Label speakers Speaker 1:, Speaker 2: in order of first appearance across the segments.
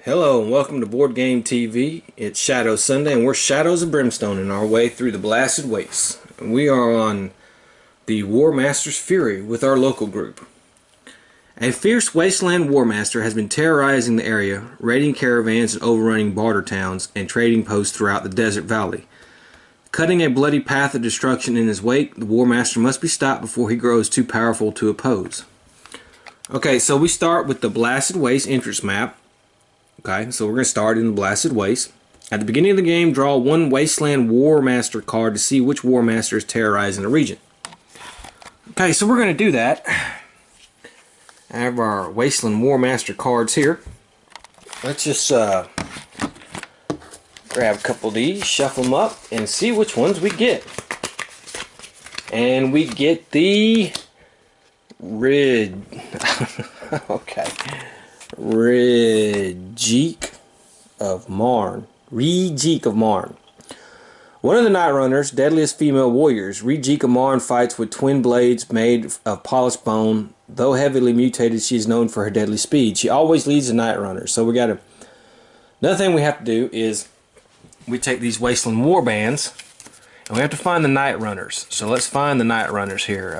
Speaker 1: Hello and welcome to Boardgame TV. It's Shadow Sunday and we're Shadows of Brimstone in our way through the blasted wastes. We are on the Warmasters Fury with our local group. A fierce wasteland warmaster has been terrorizing the area, raiding caravans and overrunning barter towns and trading posts throughout the desert valley. Cutting a bloody path of destruction in his wake, the warmaster must be stopped before he grows too powerful to oppose. Okay, so we start with the blasted waste entrance map. Okay, so we're going to start in the Blasted Waste. At the beginning of the game, draw one Wasteland Warmaster card to see which Warmaster is terrorizing the region. Okay, so we're going to do that. I have our Wasteland Warmaster cards here. Let's just grab a couple of these, shuffle them up, and see which ones we get. And we get the red. Okay. Regeek of Marn. Regeek of Marn. One of the Night Runners' deadliest female warriors, Regeek of Marn fights with twin blades made of polished bone. Though heavily mutated, she is known for her deadly speed. She always leads the Night Runners. So we got to... Another thing we have to do is we take these Wasteland War Bands and we have to find the Night Runners. So let's find the Night Runners here.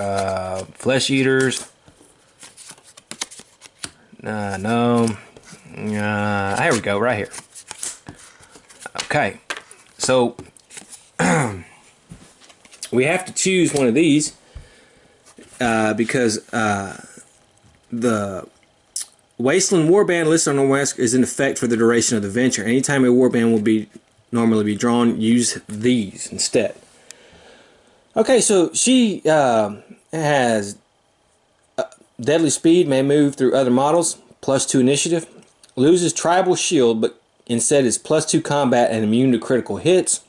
Speaker 1: Flesh Eaters. No. Here we go, right here. Okay. So, we have to choose one of these because the Wasteland Warband listed on the West is in effect for the duration of the venture. Anytime a warband will normally be drawn, use these instead. Okay, so she has deadly speed, may move through other models, +2 initiative, loses tribal shield, but instead is +2 combat and immune to critical hits.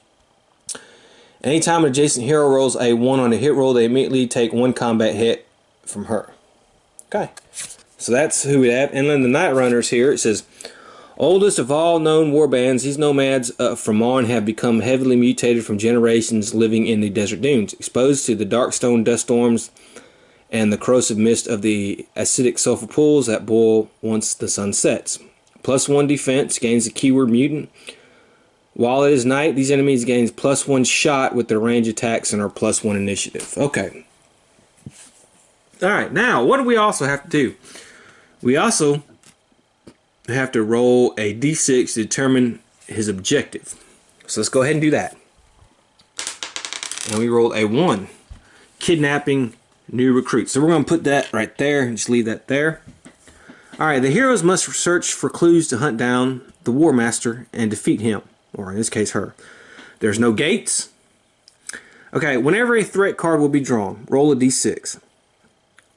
Speaker 1: Anytime an adjacent hero rolls a 1 on a hit roll, they immediately take 1 combat hit from her. Okay, so that's who we have. And then the Night Runners here, it says, oldest of all known warbands, these nomads from Marn have become heavily mutated from generations living in the desert dunes, exposed to the dark stone dust storms and the corrosive mist of the acidic sulfur pools that boil once the sun sets. +1 defense, gains the keyword mutant. While it is night, these enemies gain +1 shot with their range attacks and are +1 initiative. Okay. Alright, now what do we also have to do? We also have to roll a d6 to determine his objective. So let's go ahead and do that. And we rolled a 1. Kidnapping new recruit. So we're going to put that right there and just leave that there. Alright, the heroes must search for clues to hunt down the Warmaster and defeat him, or in this case her. There's no gates. Okay, whenever a threat card will be drawn, roll a d6.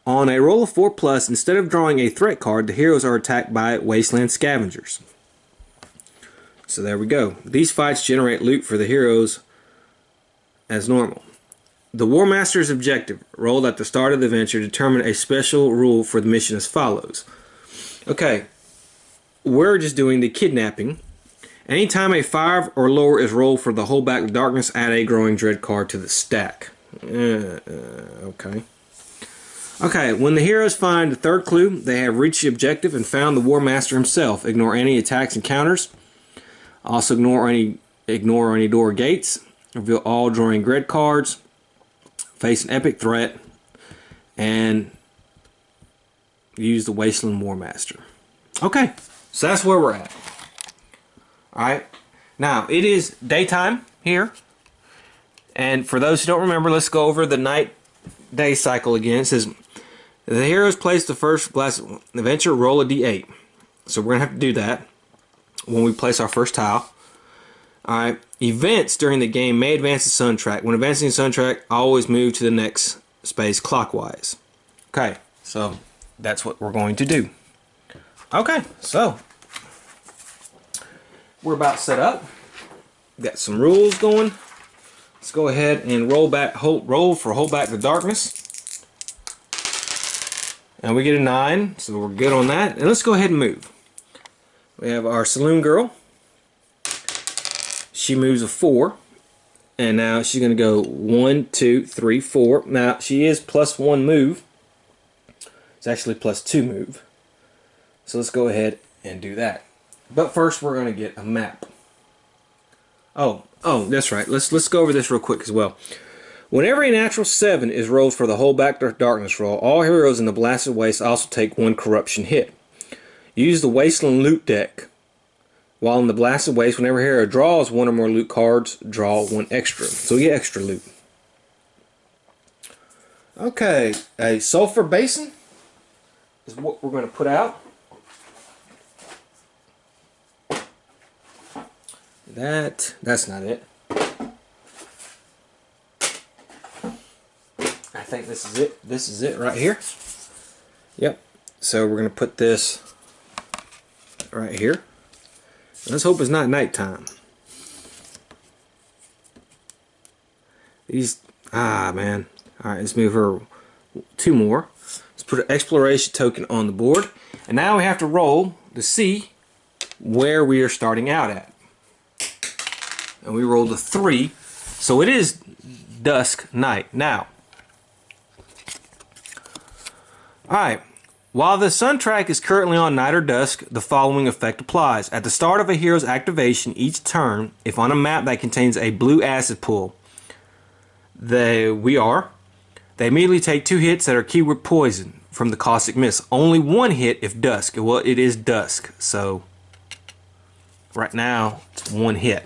Speaker 1: On a roll of 4+, instead of drawing a threat card, the heroes are attacked by Wasteland Scavengers. So there we go. These fights generate loot for the heroes as normal. The Warmaster's objective, rolled at the start of the venture, determine a special rule for the mission as follows. Okay, we're just doing the kidnapping. Anytime a 5 or lower is rolled for the Hold Back the Darkness, add a Growing Dread card to the stack. Okay. Okay, when the heroes find the third clue, they have reached the objective and found the Warmaster himself. Ignore any attacks and counters. Also ignore any door gates. Reveal all Growing Dread cards. Face an epic threat, and use the Wasteland Warmaster. Okay, so that's where we're at. Alright, now it is daytime here, and for those who don't remember, let's go over the night-day cycle again. It says, the heroes place the first adventure, roll a d8. So we're going to have to do that when we place our first tile. Alright, events during the game may advance the sun track. When advancing the sun track, always move to the next space clockwise. Okay, so that's what we're going to do. Okay, so we're about set up. Got some rules going. Let's go ahead and roll for Hold Back the Darkness. And we get a 9, so we're good on that. And let's go ahead and move. We have our Saloon Girl. She moves a 4, and now she's going to go 1, 2, 3, 4. Now she is +1 move. It's actually +2 move. So let's go ahead and do that. But first we're going to get a map. Oh, that's right. Let's go over this real quick as well. Whenever a natural 7 is rolled for the whole Back to Darkness roll, all heroes in the Blasted Waste also take 1 corruption hit. Use the Wasteland loot deck. While in the Blasted Waste, whenever a hero draws 1 or more loot cards, draw 1 extra. So you get extra loot. Okay, a sulfur basin is what we're going to put out. That's not it. I think this is it. This is it right here. Yep. So we're going to put this right here. Let's hope it's not nighttime. Man. Alright, let's move her 2 more. Let's put an exploration token on the board. And now we have to roll to see where we are starting out at. And we rolled a 3. So it is dusk night. Now, alright. While the sun track is currently on night or dusk, the following effect applies. At the start of a hero's activation each turn, if on a map that contains a blue acid pool, they immediately take 2 hits that are keyword poison from the caustic mist. Only 1 hit if dusk. Well, it is dusk, so right now it's 1 hit.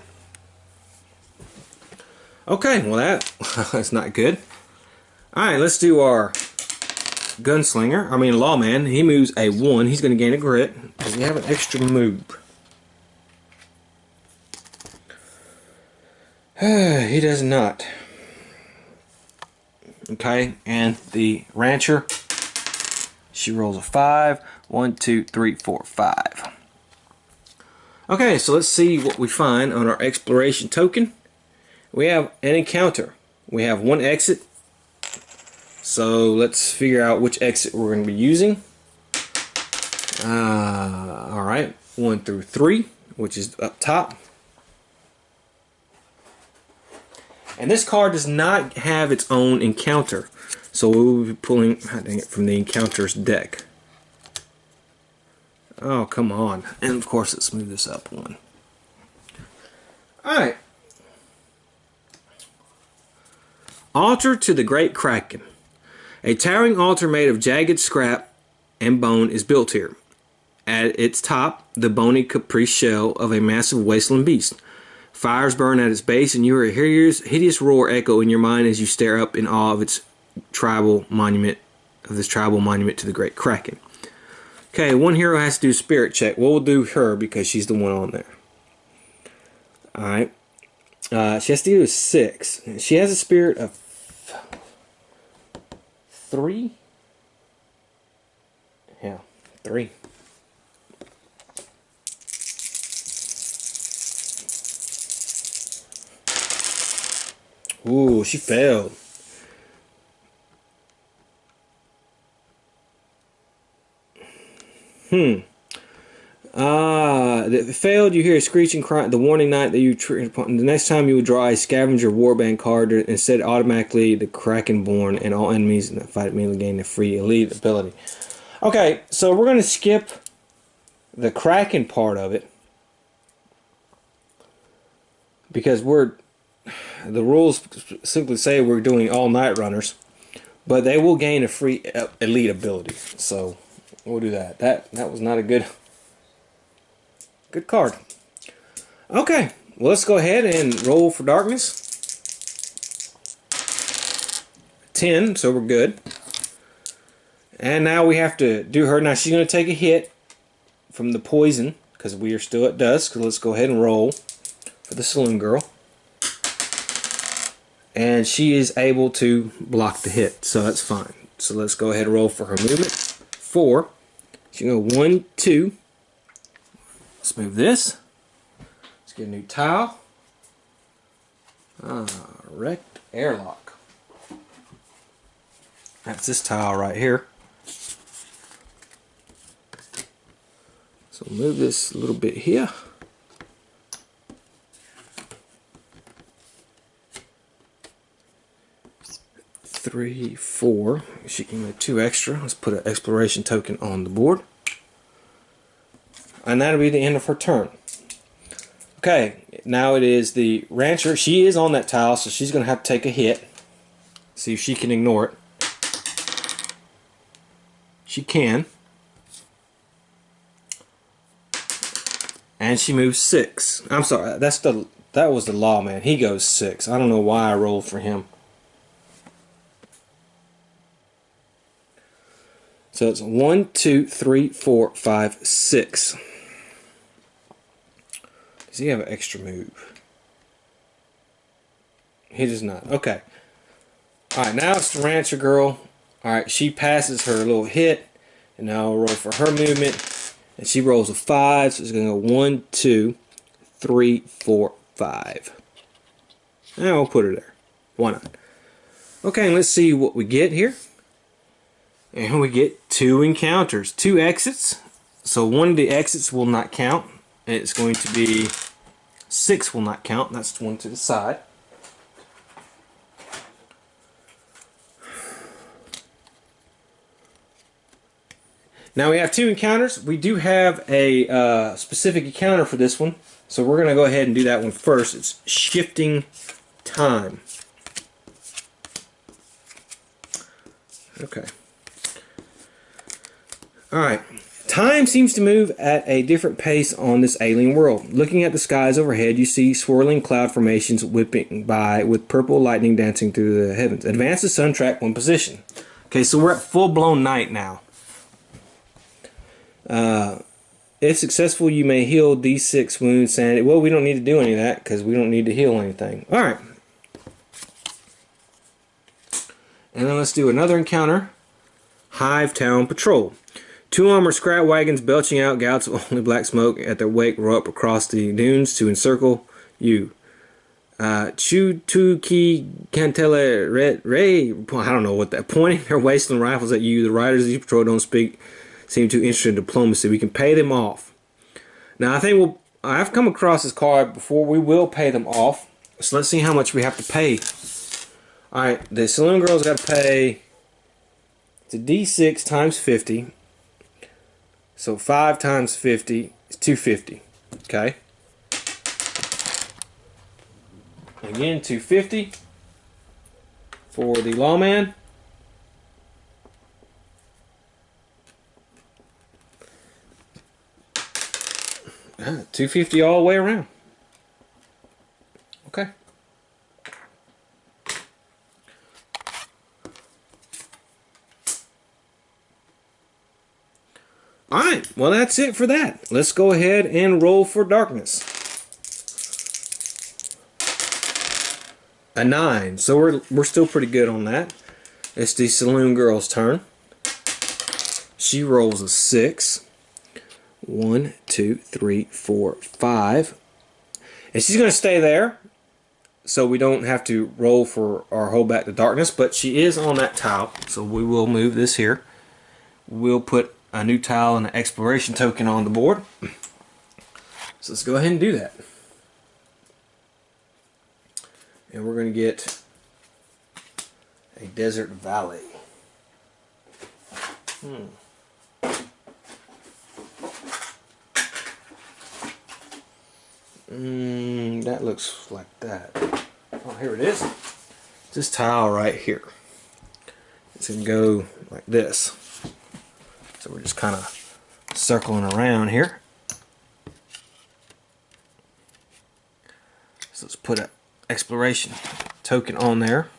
Speaker 1: Okay, well that's not good. Alright, let's do our lawman. He moves a 1. He's going to gain a grit. Does he have an extra move? He does not. Okay, and the rancher, she rolls a 5. 1, 2, 3, 4, 5. Okay, so let's see what we find on our exploration token. We have an encounter. We have 1 exit. So let's figure out which exit we're going to be using. Alright, 1 through 3, which is up top. And this card does not have its own encounter. So we will be pulling it from the encounters deck. Oh, come on. And of course, let's move this up 1. Alright. Altar to the Great Kraken. A towering altar made of jagged scrap and bone is built here. At its top, the bony caprice shell of a massive wasteland beast. Fires burn at its base, and you hear a hideous roar echo in your mind as you stare up in awe of its tribal monument, to the Great Kraken. Okay, 1 hero has to do a spirit check. We'll do her because she's the one on there. Alright. She has to do a 6. She has a spirit of 3? Yeah, 3. Ooh, she failed. It failed. You hear a screeching cry. The warning night that you triggered upon. The next time you would draw a scavenger warband card, instead automatically the Krakenborn and all enemies in that fight immediately gain a free elite ability. Okay, so we're going to skip the Kraken part of it because the rules simply say we're doing all night runners, but they will gain a free elite ability. So we'll do that. That was not a good card. Okay, well, let's go ahead and roll for darkness. 10, so we're good. And now we have to do her. Now she's going to take a hit from the poison because we are still at dusk. So let's go ahead and roll for the saloon girl. And she is able to block the hit, so that's fine. So let's go ahead and roll for her movement. 4. She's going to go 1, 2. Let's move this. Let's get a new tile. Wrecked airlock. That's this tile right here. So move this a little bit here. Three, 4. She can get 2 extra. Let's put an exploration token on the board. And that'll be the end of her turn. Okay, now it is the rancher. She is on that tile, so she's going to have to take a hit. See if she can ignore it. She can. And she moves 6. I'm sorry, that was the lawman. He goes 6. I don't know why I rolled for him. So it's 1, 2, 3, 4, 5, 6. Does he have an extra move? He does not. Okay. Alright, now it's the rancher girl. Alright, she passes her little hit. And now I'll roll for her movement. And she rolls a 5. So it's going to go 1, 2, 3, 4, 5. And we'll put her there. Why not? Okay, let's see what we get here. And we get 2 encounters. 2 exits. So one of the exits will not count. It's going to be 6 will not count. That's one to the side. Now we have 2 encounters. We do have a specific encounter for this one. So we're going to go ahead and do that one first. It's shifting time. Okay. Alright. Time seems to move at a different pace on this alien world. Looking at the skies overhead, you see swirling cloud formations whipping by with purple lightning dancing through the heavens. Advance the sun track 1 position. Okay, so we're at full-blown night now. If successful, you may heal D6 wounds sanity. Well, we don't need to do any of that because we don't need to heal anything. Alright. And then let's do another encounter. Hive Town Patrol. 2 armored scrap wagons belching out gouts of only black smoke at their wake row up across the dunes to encircle you. Chu Tu Ki Cantele Ray, I don't know what that, pointing their wasteland rifles at you. The riders of the patrol don't seem too interested in diplomacy. We can pay them off. Now I think I've come across this card before. We will pay them off. So let's see how much we have to pay. Alright, the saloon girl's got to pay, it's a D6 times 50. So 5 times 50 is 250. Okay. Again, 250 for the lawman. $250 all the way around. Okay. Alright, well that's it for that. Let's go ahead and roll for darkness. A 9, so we're still pretty good on that. It's the saloon girl's turn. She rolls a 6. 1, 2, 3, 4, 5. And she's going to stay there, so we don't have to roll for our hold back to darkness, but she is on that tile, so we will move this here. We'll put a new tile and an exploration token on the board. So let's go ahead and do that. And we're going to get a desert valley. That looks like that. Oh, here it is. This tile right here. It's going to go like this. So we're just kind of circling around here. So let's put an exploration token on there.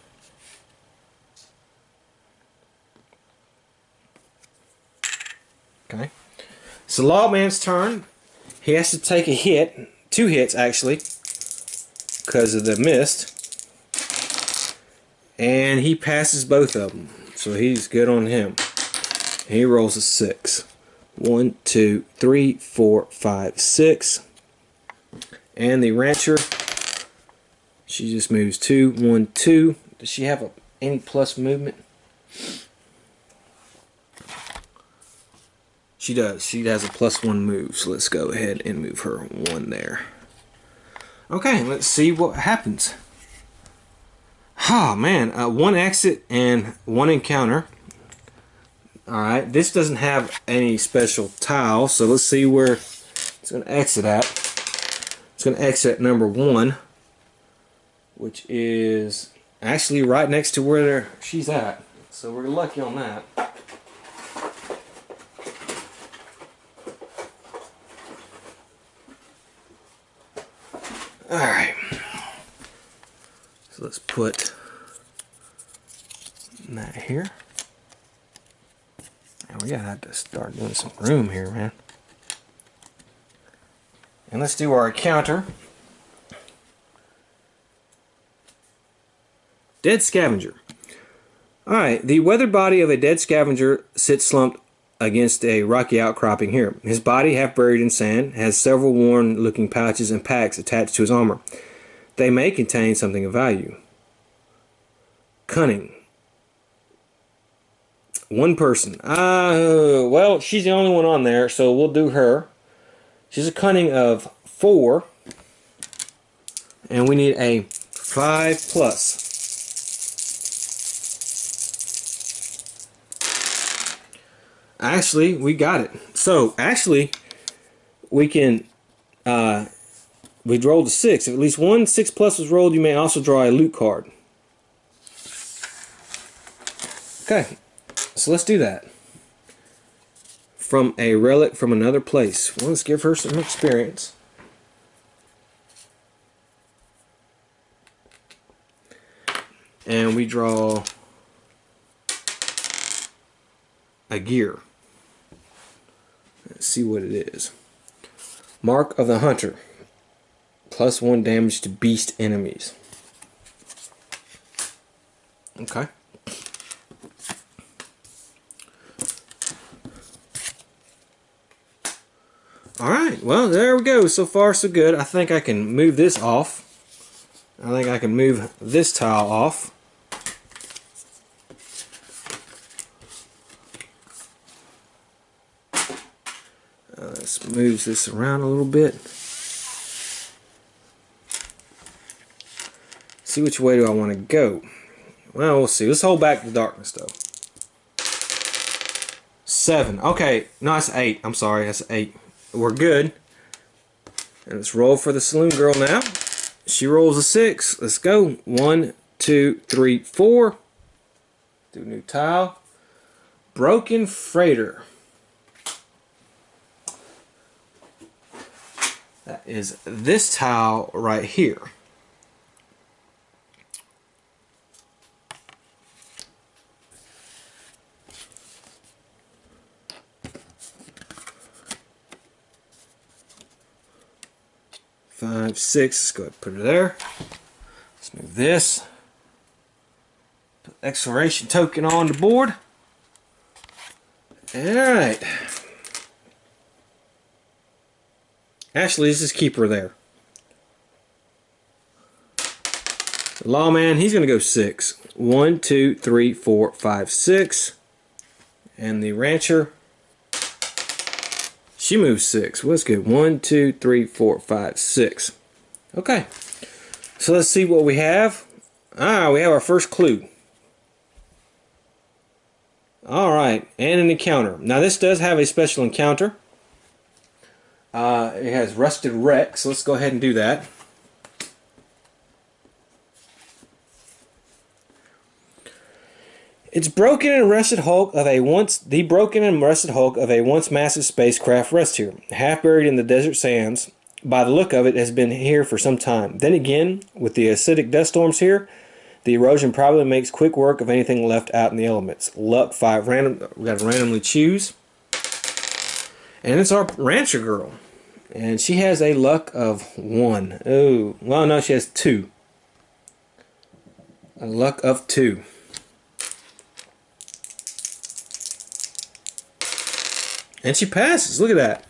Speaker 1: Okay. It's the lawman's turn. He has to take a hit. 2 hits actually, because of the mist. And he passes both of them. So he's good on him. He rolls a 6. 1, 2, 3, 4, 5, 6. And the rancher, she just moves 2, 1, 2. Does she have any plus movement? She does. She has a +1 move. So let's go ahead and move her 1 there. Okay, let's see what happens. Oh man, 1 exit and 1 encounter. Alright, this doesn't have any special tile, so let's see where it's going to exit at. It's going to exit at number 1, which is actually right next to where she's at. So we're lucky on that. Alright. So let's put that here. And we gotta have to start doing some room here, man. And let's do our encounter. Dead scavenger. Alright, the weathered body of a dead scavenger sits slumped against a rocky outcropping here. His body, half buried in sand, has several worn-looking pouches and packs attached to his armor. They may contain something of value. Cunning. One person. Well, she's the only one on there, so we'll do her. She's a cunning of 4. And we need a 5+. Actually, we got it. So, actually, we can, we rolled a 6. If at least one 6+ was rolled, you may also draw a loot card. Okay, so let's do that. From a relic from another place. Well, let's give her some experience. And we draw a gear. Let's see what it is. Mark of the Hunter. +1 damage to beast enemies. Okay. Alright, well, there we go. So far, so good. I think I can move this off. I think I can move this tile off. Let's move this around a little bit. See which way do I want to go. Well, we'll see. Let's hold back the darkness, though. 7. Okay, no, that's 8. I'm sorry, that's 8. We're good. And let's roll for the saloon girl now. She rolls a 6. Let's go. 1, 2, 3, 4. Do a new tile. Broken freighter. That is this tile right here. Five, 6. Let's go ahead and put it there. Let's move this. Put the exploration token on the board. Alright. Actually, let's just keep her there. The lawman, he's going to go 6. 1, 2, 3, 4, 5, 6. And the rancher, she moves 6. Well, that's good. 1, 2, 3, 4, 5, 6. Okay. So let's see what we have. We have our first clue. Alright, and an encounter. Now this does have a special encounter. It has rusted wreck, so let's go ahead and do that. It's broken and rusted hulk of a once massive spacecraft rests here, half buried in the desert sands. By the look of it, has been here for some time. Then again, with the acidic dust storms here, the erosion probably makes quick work of anything left out in the elements. Luck 5 random. We got to randomly choose, and it's our rancher girl, and she has a luck of 1. Oh, well, no, she has 2. A luck of 2. And she passes. Look at that.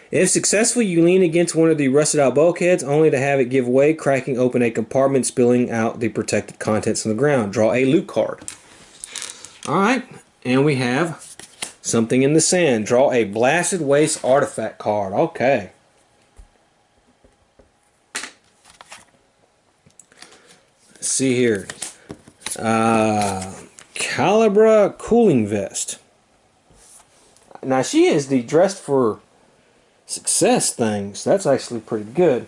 Speaker 1: If successful, you lean against one of the rusted out bulkheads only to have it give way, cracking open a compartment, spilling out the protected contents on the ground. Draw a loot card. Alright, and we have something in the sand. Draw a blasted waste artifact card. Okay. Let's see here. Calibra cooling vest. Now she is the dressed for success things. That's actually pretty good.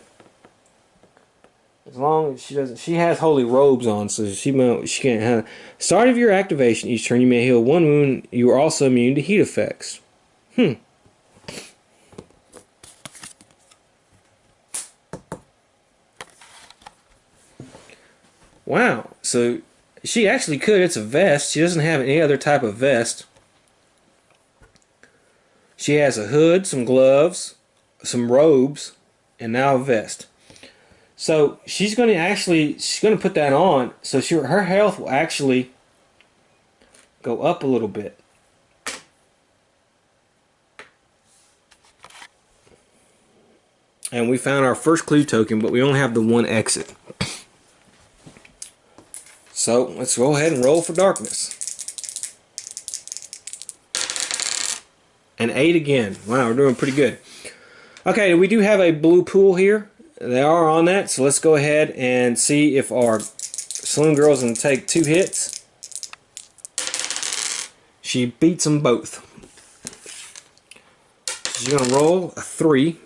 Speaker 1: As long as she doesn't, she has holy robes on, so she can't have. Start of your activation each turn, you may heal one wound. You are also immune to heat effects. Wow. So she actually could. It's a vest. She doesn't have any other type of vest. She has a hood, some gloves, some robes, and now a vest. So she's going to put that on. So her health will actually go up a little bit. And we found our first clue token, but we only have the one exit. So let's go ahead and roll for darkness. And 8 again. Wow, we're doing pretty good. Okay, we do have a blue pool here. They are on that, so let's go ahead and see if our Saloon Girl's going to take 2 hits. She beats them both. She's going to roll a 3.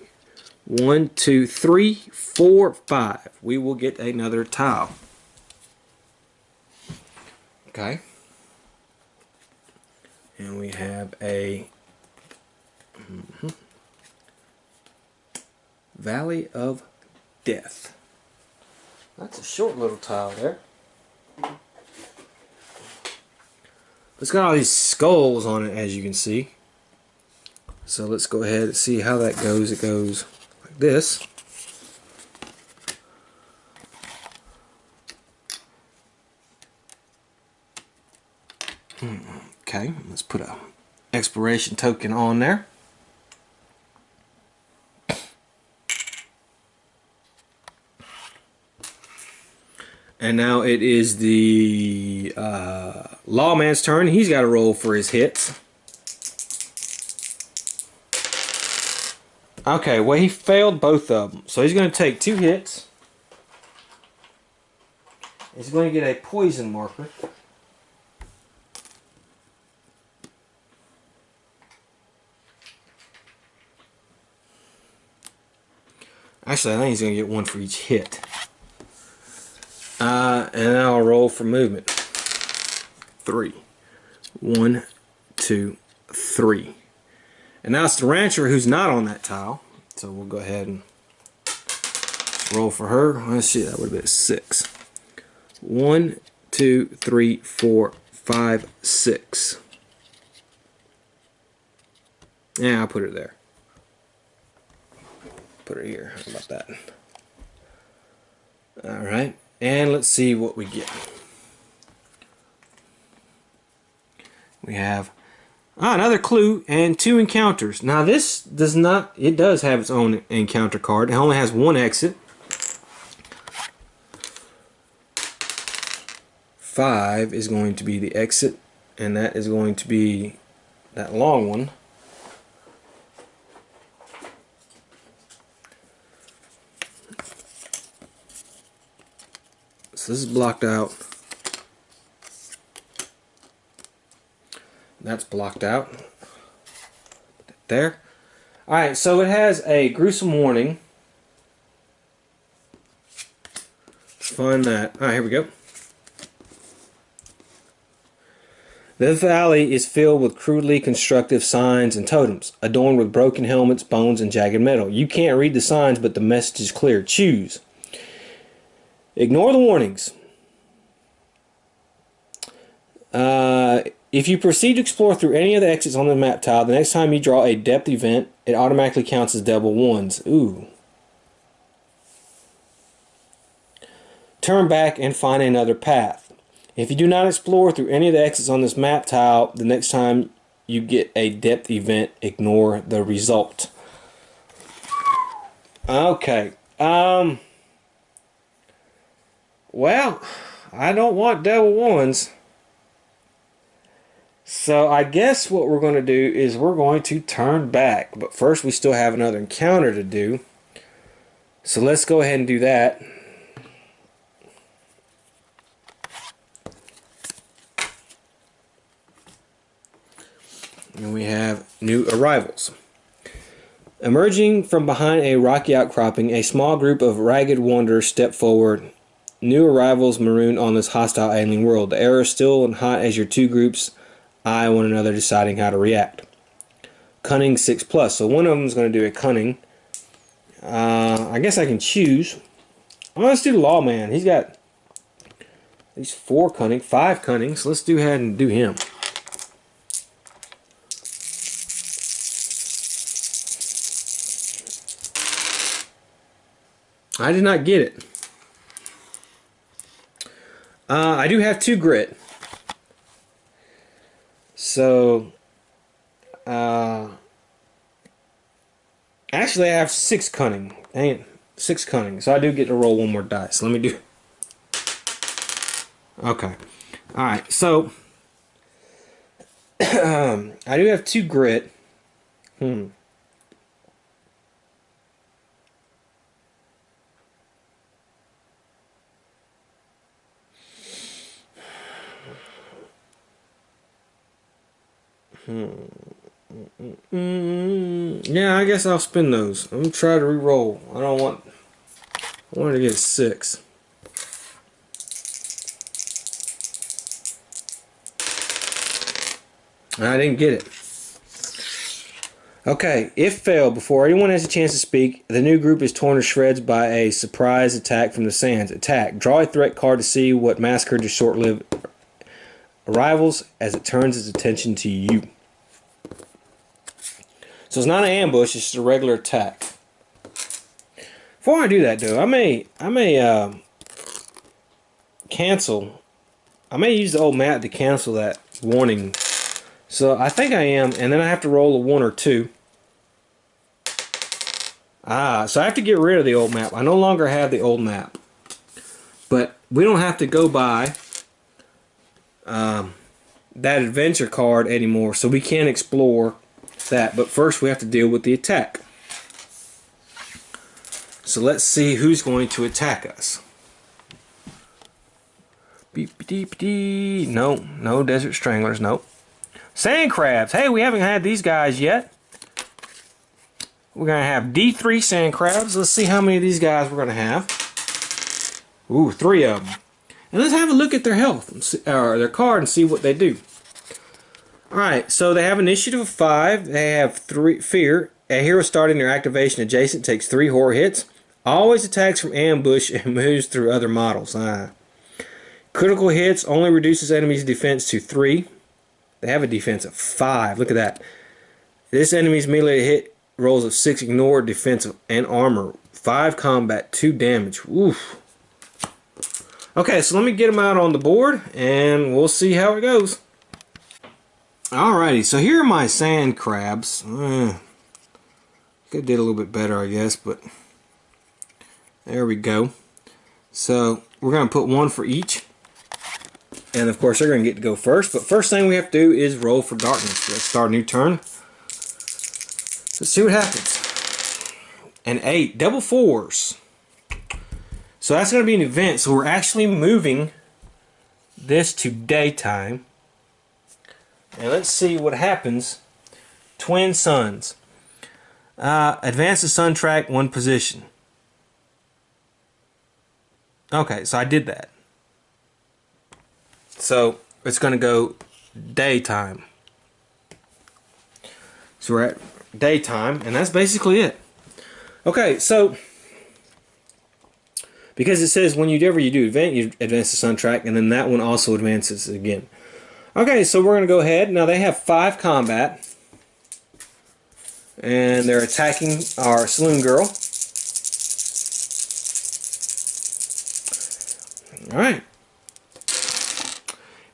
Speaker 1: 1, 2, 3, 4, 5. We will get another tile. Okay. And we have a Valley of Death. That's a short little tile there. It's got all these skulls on it, as you can see. So let's go ahead and see how that goes. It goes like this. Okay, let's put a exploration token on there. And now it is the Lawman's turn. He's got to roll for his hits. Okay, well, he failed both of them. So he's going to take 2 hits. He's going to get a poison marker. Actually, I think he's going to get 1 for each hit. And I'll roll for movement. 3. 1, 2, 3. And now it's the rancher who's not on that tile. So we'll go ahead and roll for her. Let's see, that would have been a 6. 1, 2, 3, 4, 5, 6. Yeah, I'll put her there. Put her here. How about that? Alright. And let's see what we get. We have another clue and 2 encounters. Now this does not, it does have its own encounter card. It only has 1 exit. 5 is going to be the exit, and that is going to be that long one. So this is blocked out. That's blocked out. Put that there. Alright, so it has a gruesome warning. Let's find that. Alright, here we go. The valley is filled with crudely constructive signs and totems, adorned with broken helmets, bones, and jagged metal. You can't read the signs, but the message is clear. Choose. Ignore the warnings. If you proceed to explore through any of the exits on the map tile, the next time you draw a depth event, it automatically counts as double 1s. Ooh. Turn back and find another path. If you do not explore through any of the exits on this map tile, the next time you get a depth event, ignore the result. Okay. Well, I don't want double 1s. So I guess what we're going to do is we're going to turn back. But first we still have another encounter to do. So let's go ahead and do that. And we have new arrivals. Emerging from behind a rocky outcropping, a small group of ragged wanderers step forward. New arrivals marooned on this hostile alien world. The air is still and hot as your two groups eye one another, deciding how to react. Cunning 6 plus. So one of them is going to do a cunning. I guess I can choose. Well, let's do the lawman. He's got at least 4 cunning, 5 cunning. So let's do ahead and do him. I did not get it. I do have 2 grit. So, actually I have 6 cunning. Dang it. 6 cunning. So I do get to roll 1 more dice. Let me do. Okay. Alright, so I do have 2 grit. Yeah, I guess I'll spin those. I'm gonna try to re-roll. I wanted to get a 6. I didn't get it. Okay, if failed, before anyone has a chance to speak, the new group is torn to shreds by a surprise attack from the sands. Attack. Draw a threat card to see what massacred your short-lived arrivals as it turns its attention to you. So it's not an ambush, it's just a regular attack. Before I do that though, I may cancel. I may use the old map to cancel that warning. So I think I am, and then I have to roll a 1 or 2. So I have to get rid of the old map. I no longer have the old map. But we don't have to go by that adventure card anymore, so we can explore that. But first we have to deal with the attack. So let's see who's going to attack us. Beep deep dee. No desert stranglers, nope. Sand crabs. Hey, we haven't had these guys yet. We're going to have D3 sand crabs. Let's see how many of these guys we're going to have. Ooh, 3 of them. And let's have a look at their health, or their card, and see what they do. Alright, so they have initiative of 5. They have 3 fear. A hero starting their activation adjacent takes 3 horror hits. Always attacks from ambush and moves through other models. Critical hits only reduces enemies' defense to 3. They have a defense of 5. Look at that. This enemy's melee hit rolls of 6 ignore defensive and armor. 5 combat, 2 damage. Oof. Okay, so let me get them out on the board and we'll see how it goes. Alrighty, so here are my sand crabs. Could have did a little bit better, I guess, but there we go. So we're going to put 1 for each. And of course they're going to get to go first. But first thing we have to do is roll for darkness. Let's start a new turn. Let's see what happens. An 8. Double 4s. So that's going to be an event. So we're actually moving this to daytime. And let's see what happens. Twin suns. Advance the sun track 1 position. Okay, so I did that. So it's going to go daytime. So we're at daytime, and that's basically it. Okay, so because it says whenever you do event, you advance the sun track, and then that one also advances again. Okay, so we're going to go ahead. Now they have 5 combat, and they're attacking our saloon girl. All right.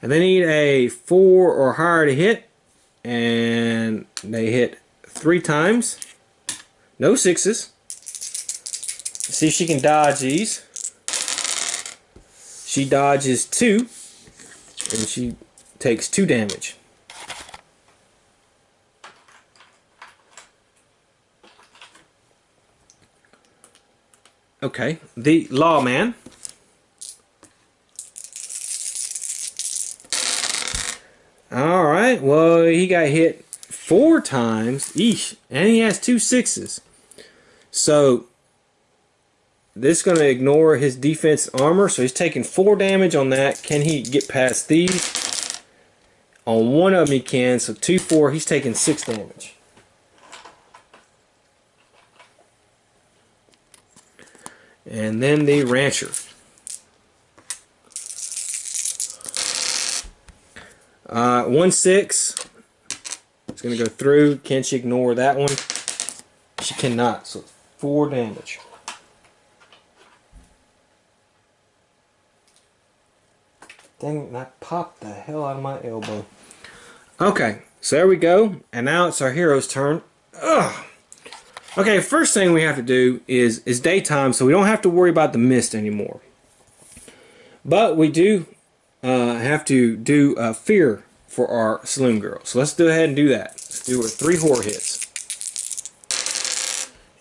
Speaker 1: And they need a 4 or higher to hit, and they hit 3 times. No 6s. See if she can dodge these. She dodges 2, and she takes 2 damage. Okay, the lawman. Alright, well, he got hit 4 times. Eesh. And he has 2 6s. So this is going to ignore his defense armor. So he's taking 4 damage on that. Can he get past these? On one of them he can. So 2, 4. He's taking 6 damage. And then the rancher. 1 6. It's going to go through. Can she ignore that one? She cannot. So 4 damage. Dang it, I popped the hell out of my elbow. Okay, so there we go. And now it's our hero's turn. Ugh. Okay, first thing we have to do is daytime, so we don't have to worry about the mist anymore. But we do have to do fear for our saloon girl. So let's go ahead and do that. Let's do her 3 horror hits.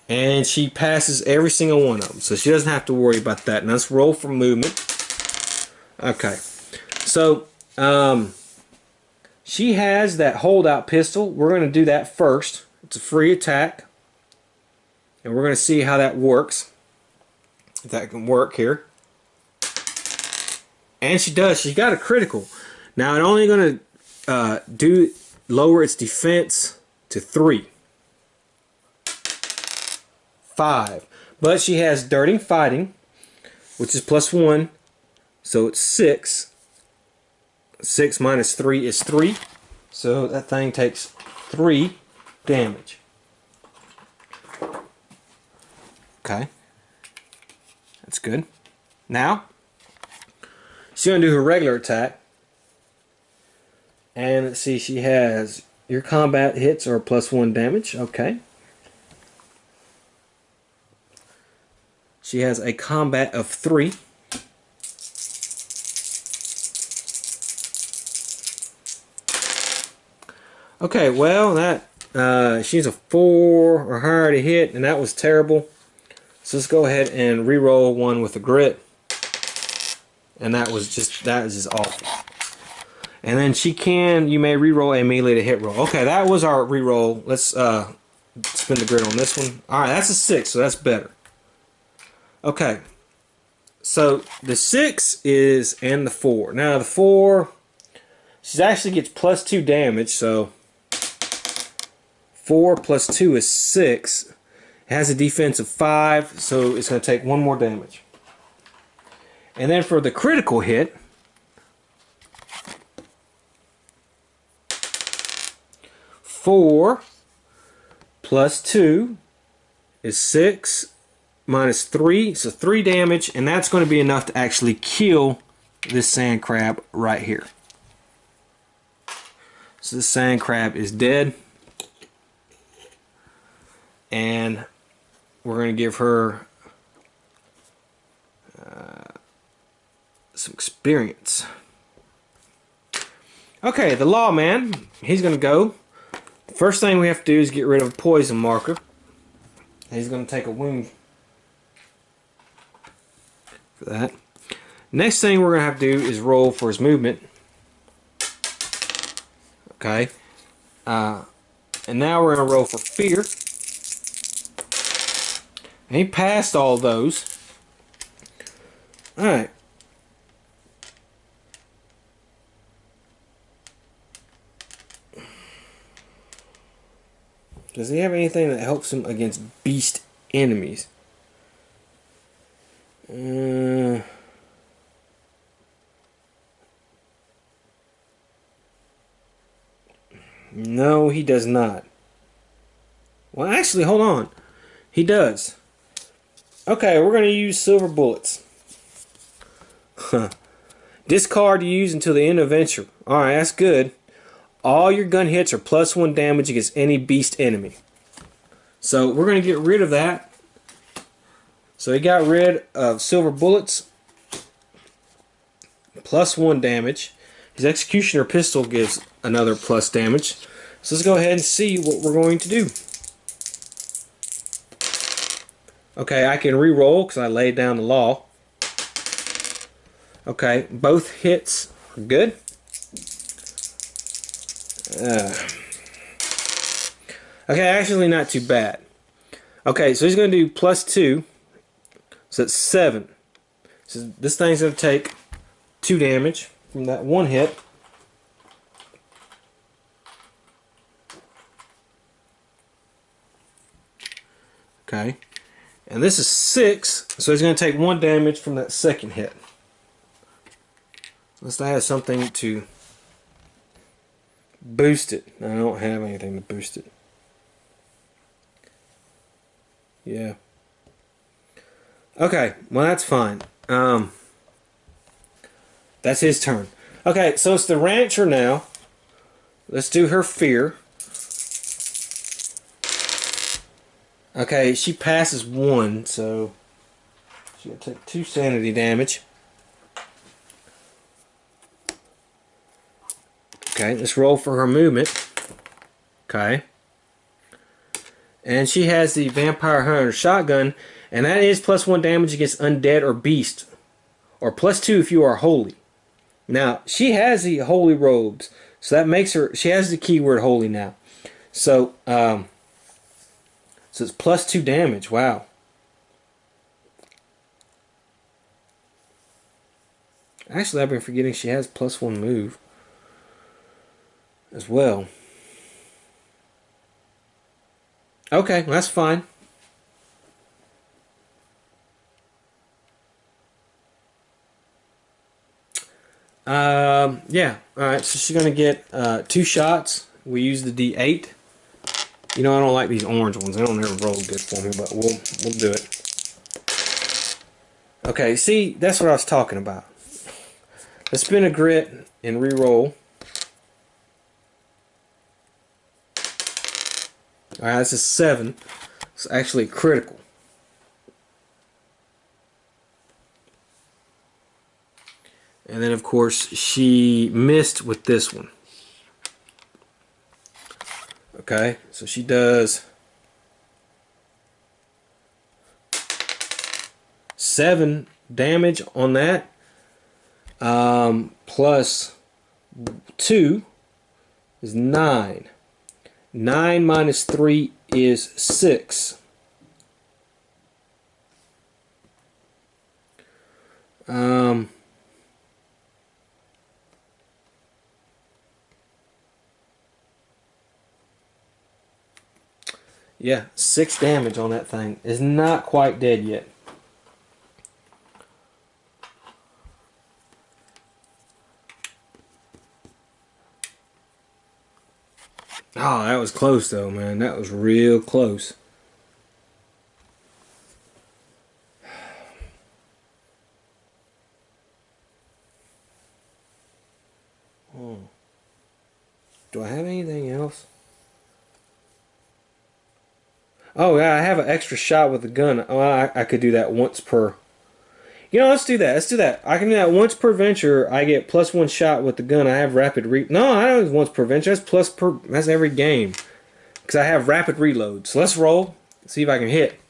Speaker 1: And she passes every single one of them, so she doesn't have to worry about that. Now let's roll for movement. Okay, so she has that holdout pistol. We're going to do that first. It's a free attack. And we're going to see how that works. If that can work here. And she does. She got a critical. Now it's only going to lower its defense to 3. 5. But she has dirty fighting, which is +1. So it's 6. 6 minus 3 is 3. So that thing takes 3 damage. Okay. That's good. Now, she's going to do her regular attack. And let's see, she has your combat hits are +1 damage. Okay. She has a combat of 3. Okay, well, that she's a 4 or higher to hit, and that was terrible. So let's go ahead and re-roll one with a grit. And that is just awful. And then you may re-roll a melee to hit roll. Okay, that was our re-roll. Let's spin the grit on this one. Alright, that's a 6, so that's better. Okay. So the 6 is and the 4. Now the 4, she actually gets +2 damage, so 4 plus 2 is 6. It has a defense of 5, so it's going to take 1 more damage. And then for the critical hit, 4 plus 2 is 6 minus 3, so 3 damage, and that's going to be enough to actually kill this sand crab right here. So this sand crab is dead. And we're going to give her some experience. Okay, the lawman, he's going to go. First thing we have to do is get rid of a poison marker. He's going to take a wound for that. Next thing we're going to have to do is roll for his movement. Okay. And now we're going to roll for fear. And he passed all those. Alright. Does he have anything that helps him against beast enemies? No, he does not. Well, actually, hold on. He does. Okay, we're going to use silver bullets. Discard to use until the end of adventure. Alright, that's good. All your gun hits are +1 damage against any beast enemy. So we're going to get rid of that. So he got rid of silver bullets. +1 damage. His executioner pistol gives another plus damage. So let's go ahead and see what we're going to do. Okay, I can re-roll because I laid down the law. Okay, both hits are good. Okay, actually not too bad. Okay, so he's going to do +2. So that's 7. So this thing's going to take 2 damage from that one hit. Okay. And this is 6, so he's going to take 1 damage from that second hit. Unless I have something to boost it. I don't have anything to boost it. Yeah. Okay, well that's fine. That's his turn. Okay, so it's the rancher now. Let's do her fear. Okay, she passes 1, so she's going to take 2 sanity damage. Okay, let's roll for her movement. Okay. And she has the Vampire Hunter Shotgun, and that is +1 damage against undead or beast. Or +2 if you are holy. Now, she has the holy robes, so that makes her, she has the keyword holy now. So, so it's +2 damage. Wow. Actually, I've been forgetting she has +1 move as well. Okay, that's fine. Yeah. Alright, so she's going to get 2 shots. We use the D8. You know, I don't like these orange ones. They don't ever roll good for me, but we'll do it. Okay, see, that's what I was talking about. Let's spin a grit and re-roll. Alright, that's a 7. It's actually critical. And then, of course, she missed with this one. Okay, so she does 7 damage on that. Plus 2 is 9. 9 minus 3 is 6. Yeah, 6 damage on that thing. Is not quite dead yet. Oh, that was close though, man. That was real close. Do I have anything else? Oh yeah, I have an extra shot with the gun. Oh, I could do that once per. You know, let's do that. Let's do that. I can do that once per venture. I get +1 shot with the gun. I have rapid re. No, I don't. Once per venture. That's plus per. That's every game. Because I have rapid reload. So let's roll. See if I can hit.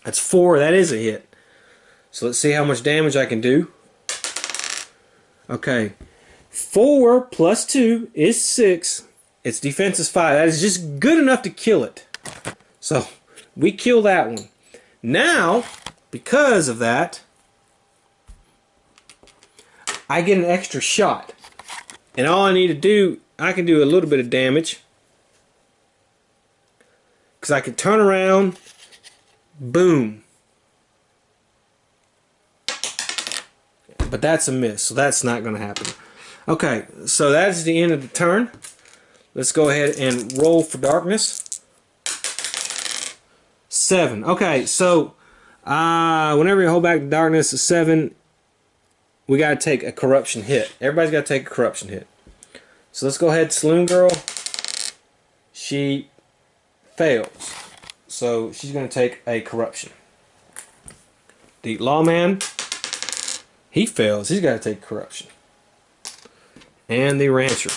Speaker 1: That's 4. That is a hit. So let's see how much damage I can do. Okay. 4 plus 2 is 6. Its defense is 5. That is just good enough to kill it. So we kill that one. Now, because of that, I get an extra shot. And all I need to do, I can do a little bit of damage. Because I can turn around, boom. But that's a miss, so that's not going to happen. Okay, so that's the end of the turn. Let's go ahead and roll for darkness. 7. Okay, so whenever you hold back the darkness of 7, we got to take a corruption hit. Everybody's got to take a corruption hit. So let's go ahead, Saloon Girl. She fails. So she's going to take a corruption. The Lawman, he fails. He's got to take corruption. And the Rancher,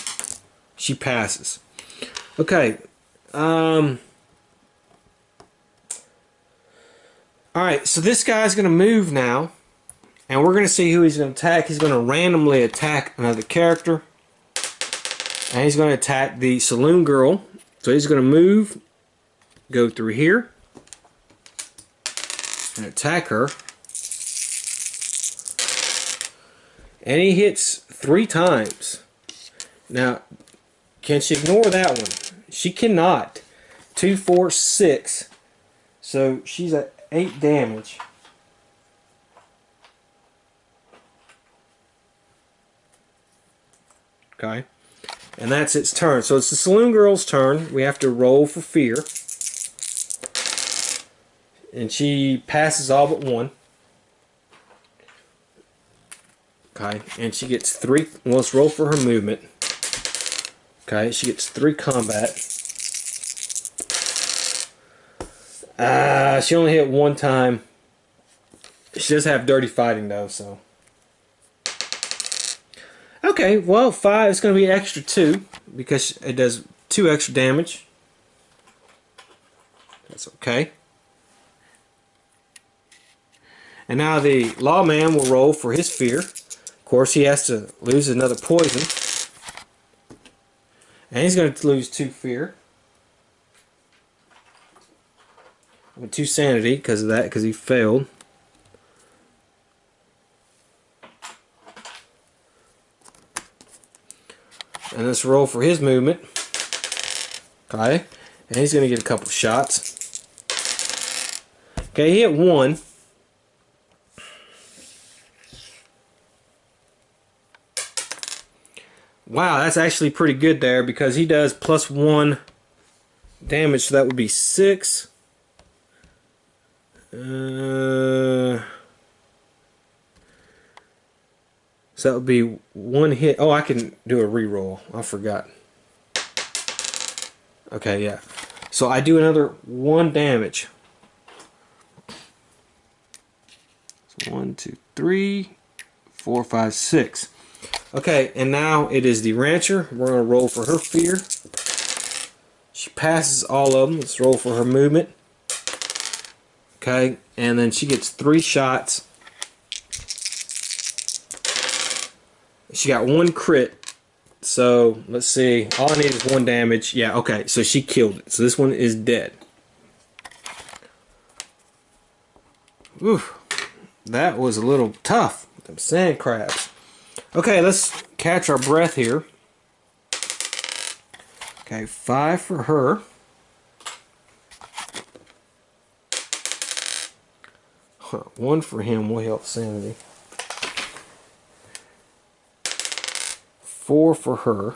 Speaker 1: she passes. Okay. Alright, so this guy's going to move now. And we're going to see who he's going to attack. He's going to randomly attack another character. And he's going to attack the Saloon Girl. So he's going to move, go through here, and attack her. And he hits 3 times. Now, can she ignore that one? She cannot. 2, 4, 6. So she's at 8 damage. Okay. And that's its turn. So it's the Saloon Girl's turn. We have to roll for fear. And she passes all but 1. Okay, and she gets 3. Well, let's roll for her movement. Okay, she gets 3 combat. She only hit 1 time. She does have dirty fighting though, so. Okay, well, 5 is going to be an extra 2 because it does 2 extra damage. That's okay. And now the lawman will roll for his fear. Of course, he has to lose another poison. And he's going to lose 2 fear. And 2 sanity because of that, because he failed. And let's roll for his movement. Okay. And he's going to get a couple shots. Okay, he hit 1. Wow, that's actually pretty good there because he does +1 damage, so that would be 6. So that would be 1 hit. Oh, I can do a reroll. I forgot. Okay, yeah. So I do another 1 damage. So 1, 2, 3, 4, 5, 6. Okay, and now it is the rancher. We're going to roll for her fear. She passes all of them. Let's roll for her movement. Okay, and then she gets 3 shots. She got 1 crit. So, let's see. All I need is 1 damage. Yeah, okay, so she killed it. So this one is dead. Oof. That was a little tough. Them sand crabs. Okay, let's catch our breath here. Okay, 5 for her. Huh, 1 for him will help sanity. 4 for her.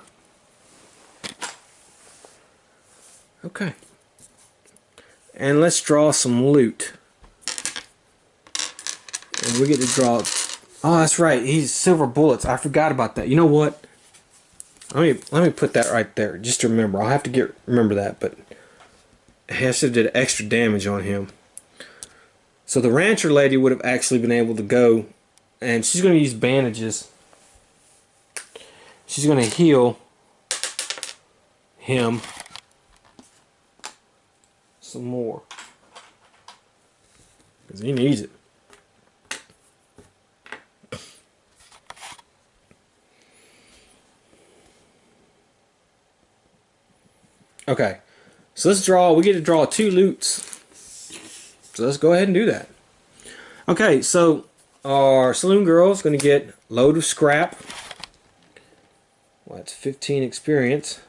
Speaker 1: Okay. And let's draw some loot. And we get to draw. Oh, that's right. He's silver bullets. I forgot about that. You know what? Let me put that right there just to remember. I'll have to remember that, but I should have did extra damage on him. So the rancher lady would have actually been able to go, and she's going to use bandages. She's going to heal him some more because he needs it. Okay, so let's draw. We get to draw 2 loots. So let's go ahead and do that. Okay, so our saloon girl is going to get load of scrap. Well, that's 15 experience.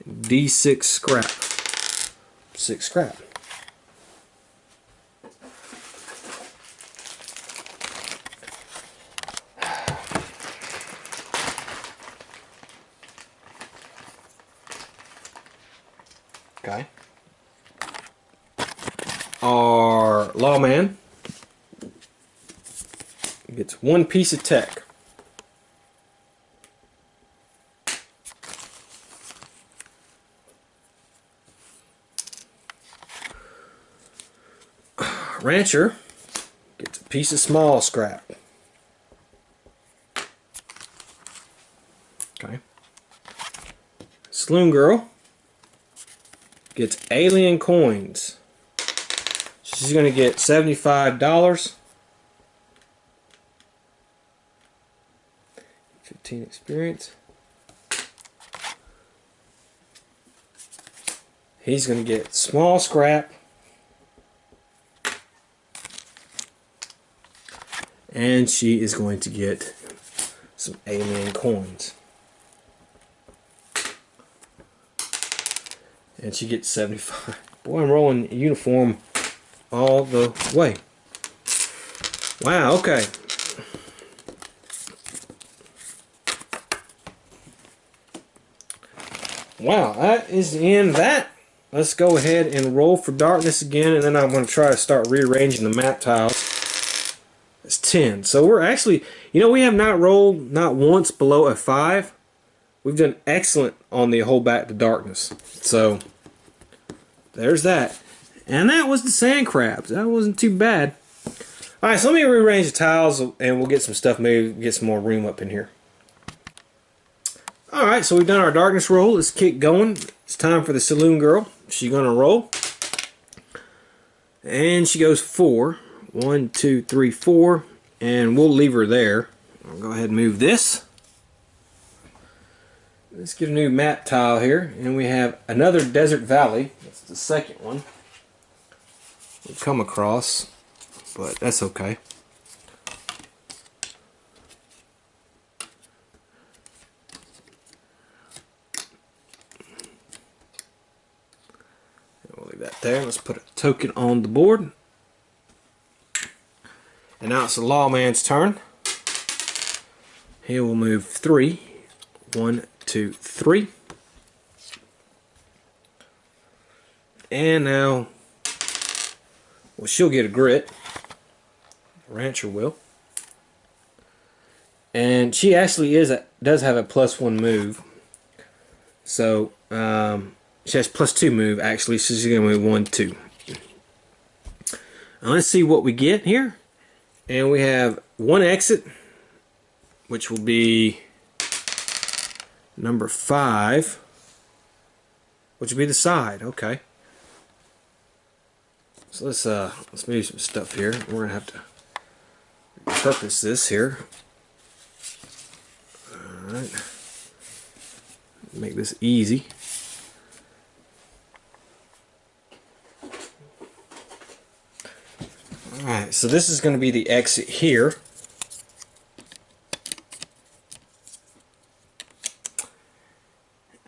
Speaker 1: D6 scrap. 6 scrap. Okay. Our lawman gets 1 piece of tech. Rancher gets a piece of small scrap. Okay. Saloon girl gets alien coins. She's going to get $75. 15 experience. He's going to get small scrap. And she is going to get some alien coins. And she gets 75. Boy, I'm rolling uniform all the way. Wow, okay. Wow, that is the end of that. Let's go ahead and roll for darkness again, and then I'm going to try to start rearranging the map tiles. It's 10. So we're actually, you know, we have not rolled not once below a 5. We've done excellent on the whole back to darkness. So there's that. And that was the sand crabs. That wasn't too bad. Alright, so let me rearrange the tiles and we'll get some stuff, maybe get some more room up in here. Alright, so we've done our darkness roll. Let's keep going. It's time for the saloon girl. She's going to roll. And she goes 4. 1, 2, 3, 4. And we'll leave her there. I'll go ahead and move this. Let's get a new map tile here. And we have another desert valley. That's the second one we've come across. But that's okay. We'll leave that there. Let's put a token on the board. And now it's the lawman's turn. He will move 3. 1, 2, 3. And now, well, she'll get a grit. Rancher will. And she actually does have a +1 move. So she has +2 move actually, so she's gonna move 1, 2. Now let's see what we get here. And we have 1 exit, which will be number 5, which will be the side. Okay. So let's move some stuff here. We're gonna have to repurpose this here. Alright. Make this easy. Alright, so this is going to be the exit here.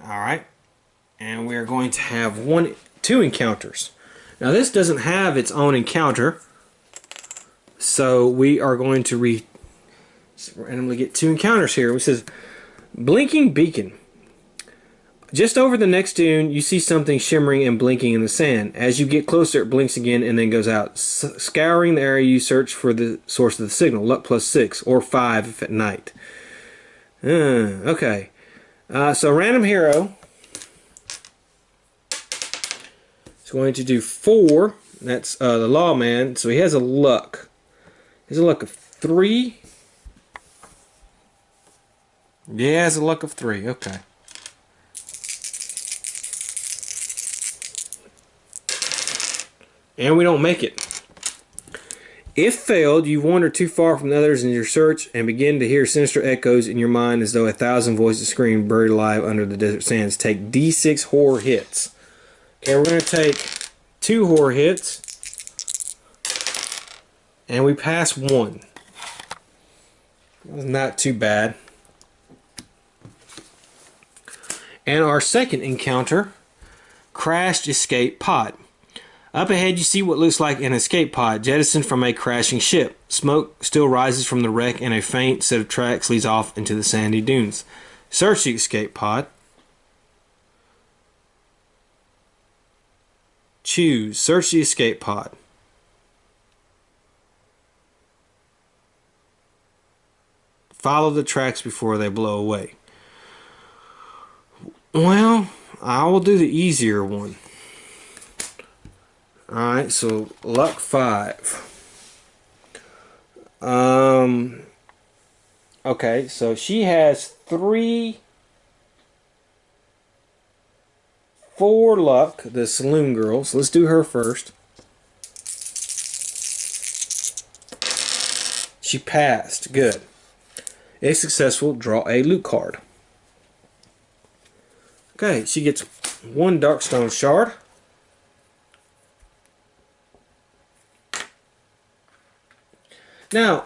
Speaker 1: Alright. And we're going to have 2 encounters. Now this doesn't have its own encounter. So we are going to randomly get 2 encounters here. It says, Blinking Beacon. Just over the next dune, you see something shimmering and blinking in the sand. As you get closer, it blinks again and then goes out. Scouring the area, you search for the source of the signal. Luck +6 or 5 if at night. Okay. So random hero is going to do 4. That's the lawman. So he has a luck. He has a luck of 3. Yeah, he has a luck of 3. Okay. And we don't make it. If failed, you wander too far from the others in your search and begin to hear sinister echoes in your mind as though 1,000 voices scream buried alive under the desert sands. Take D6 horror hits. Okay, we're going to take 2 horror hits. And we pass 1. That's not too bad. And our second encounter, crashed escape pod. Up ahead you see what looks like an escape pod jettisoned from a crashing ship. Smoke still rises from the wreck and a faint set of tracks leads off into the sandy dunes. Search the escape pod. Choose. Search the escape pod. Follow the tracks before they blow away. Well, I will do the easier one. Alright, so luck 5. Okay, so she has 4 luck, the saloon girl. So let's do her first. She passed. Good. If successful, draw a loot card. Okay, she gets 1 darkstone shard. Now,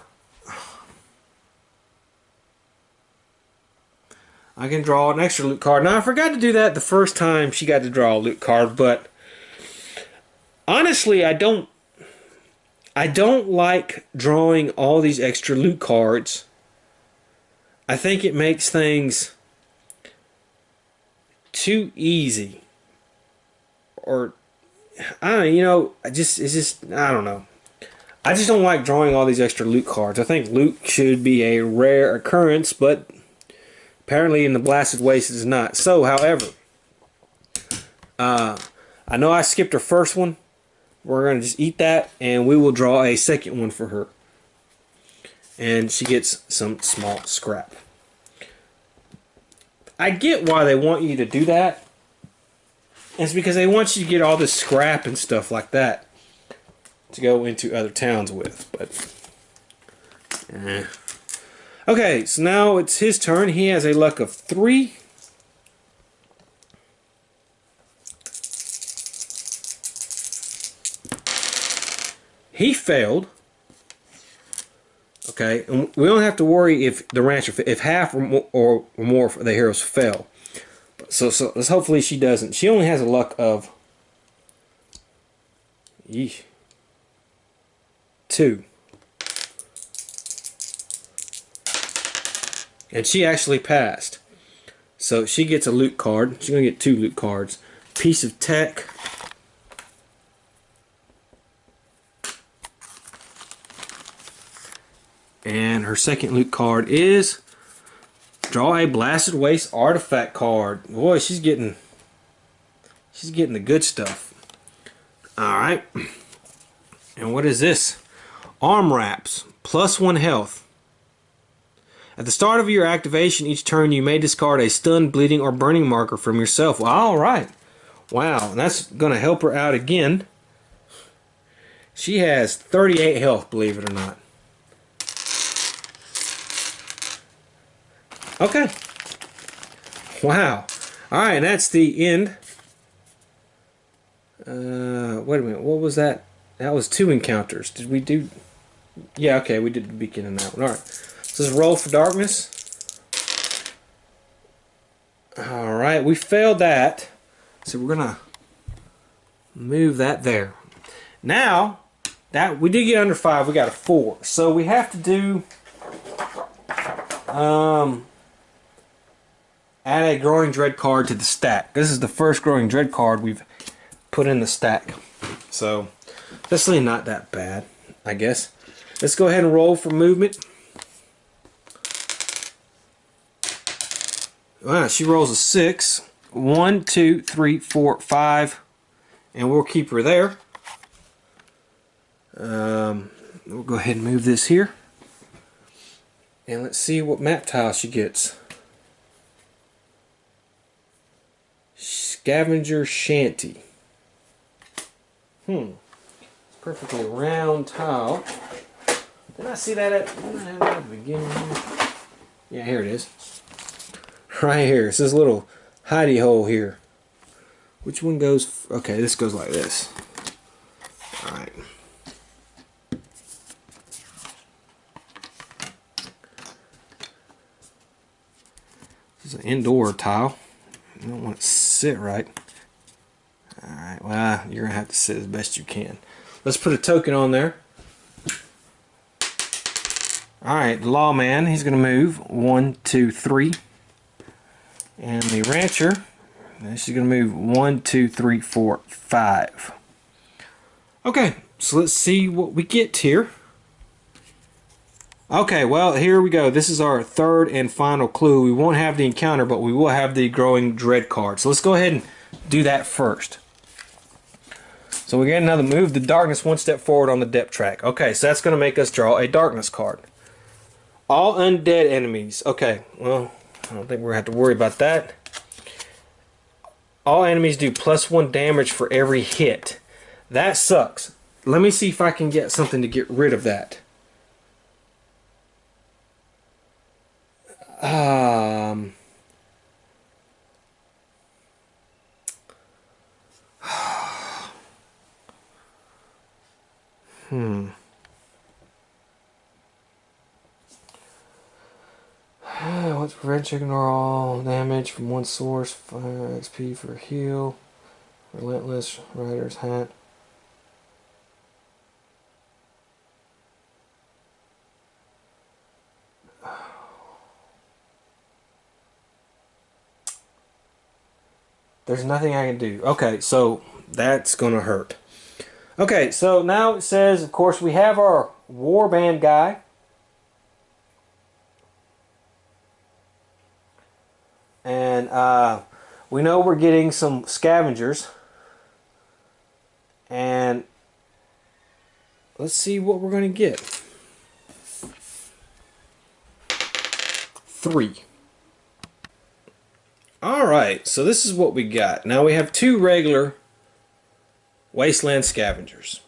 Speaker 1: I can draw an extra loot card. Now, I forgot to do that the first time she got to draw a loot card, but honestly, I don't like drawing all these extra loot cards. I think it makes things too easy. Or I don't know, you know, it's just I don't know. I just don't like drawing all these extra loot cards. I think loot should be a rare occurrence, but apparently in the Blasted Waste it is not. So, however, I know I skipped her first one. We're going to just eat that, and we will draw a second one for her. And she gets some small scrap. I get why they want you to do that. It's because they want you to get all this scrap and stuff like that to go into other towns with. But okay, so now it's his turn. He has a luck of 3. He failed. Okay, and we don't have to worry if the rancher, if half or more of the heroes fail. So let's hopefully she doesn't. She only has a luck of 2. And she actually passed. So she gets a loot card. She's going to get 2 loot cards. Piece of tech. And her second loot card is draw a Blasted Waste artifact card. Boy, she's getting the good stuff. Alright. And what is this? Arm wraps. +1 health. At the start of your activation each turn you may discard a stun, bleeding, or burning marker from yourself. Alright. Wow, and that's gonna help her out again. She has 38 health, believe it or not. Okay. Wow. Alright, and that's the end. Wait a minute. What was that? That was 2 encounters. Did we do... Yeah, okay, we did the beacon in that one. Alright. So let's roll for darkness. Alright, we failed that. So we're going to move that there. Now, that we did get under 5. We got a 4. So we have to do... add a Growing Dread card to the stack. This is the first Growing Dread card we've put in the stack. So, that's really not that bad, I guess. Let's go ahead and roll for movement. Wow, she rolls a 6. 1, 2, 3, 4, 5. And we'll keep her there. We'll go ahead and move this here. And let's see what map tile she gets. Scavenger Shanty. Perfectly round tile. Did I see that at the beginning? Yeah, here it is. Right here. It's this little hidey hole here. Which one goes? Okay, this goes like this. Alright. This is an indoor tile. You don't want it to sit right. Alright, well, you're going to have to sit as best you can. Let's put a token on there. Alright, the lawman, he's going to move 1, 2, 3. And the rancher, she's going to move 1, 2, 3, 4, 5. Okay, so let's see what we get here. Okay, well, here we go. This is our third and final clue. We won't have the encounter, but we will have the Growing Dread card. So let's go ahead and do that first. So we get another move the darkness 1 step forward on the depth track. Okay, so that's going to make us draw a darkness card. All undead enemies. Okay, well, I don't think we're going to have to worry about that. All enemies do +1 damage for every hit. That sucks. Let me see if I can get something to get rid of that. Prevent you ignore all damage from one source. 5 XP for heal. Relentless Rider's Hat. There's nothing I can do. Okay, so that's gonna hurt. Okay, so now it says, of course, we have our warband guy. And we know we're getting some scavengers. And let's see what we're going to get. 3. Alright, so this is what we got. Now we have 2 regular Wasteland Scavengers.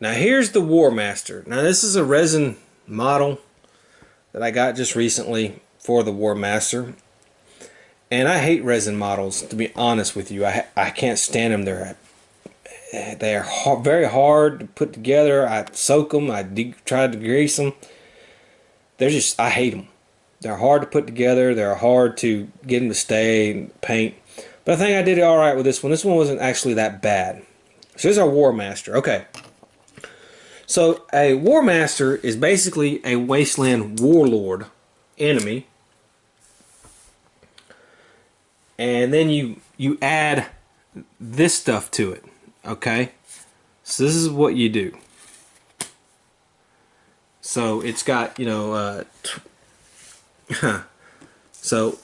Speaker 1: Now here's the Warmaster. Now this is a resin model that I got just recently for the Warmaster. And I hate resin models, to be honest with you. I can't stand them. They're very hard to put together. I soak them. I try to grease them. I hate them. They're hard to put together. They're hard to get them to stay and paint. But I think I did it all right with this one. This one wasn't actually that bad. So here's our Warmaster. Okay. So a Warmaster is basically a Wasteland Warlord enemy. And then you add this stuff to it. Okay. So this is what you do. So it's got, you know, so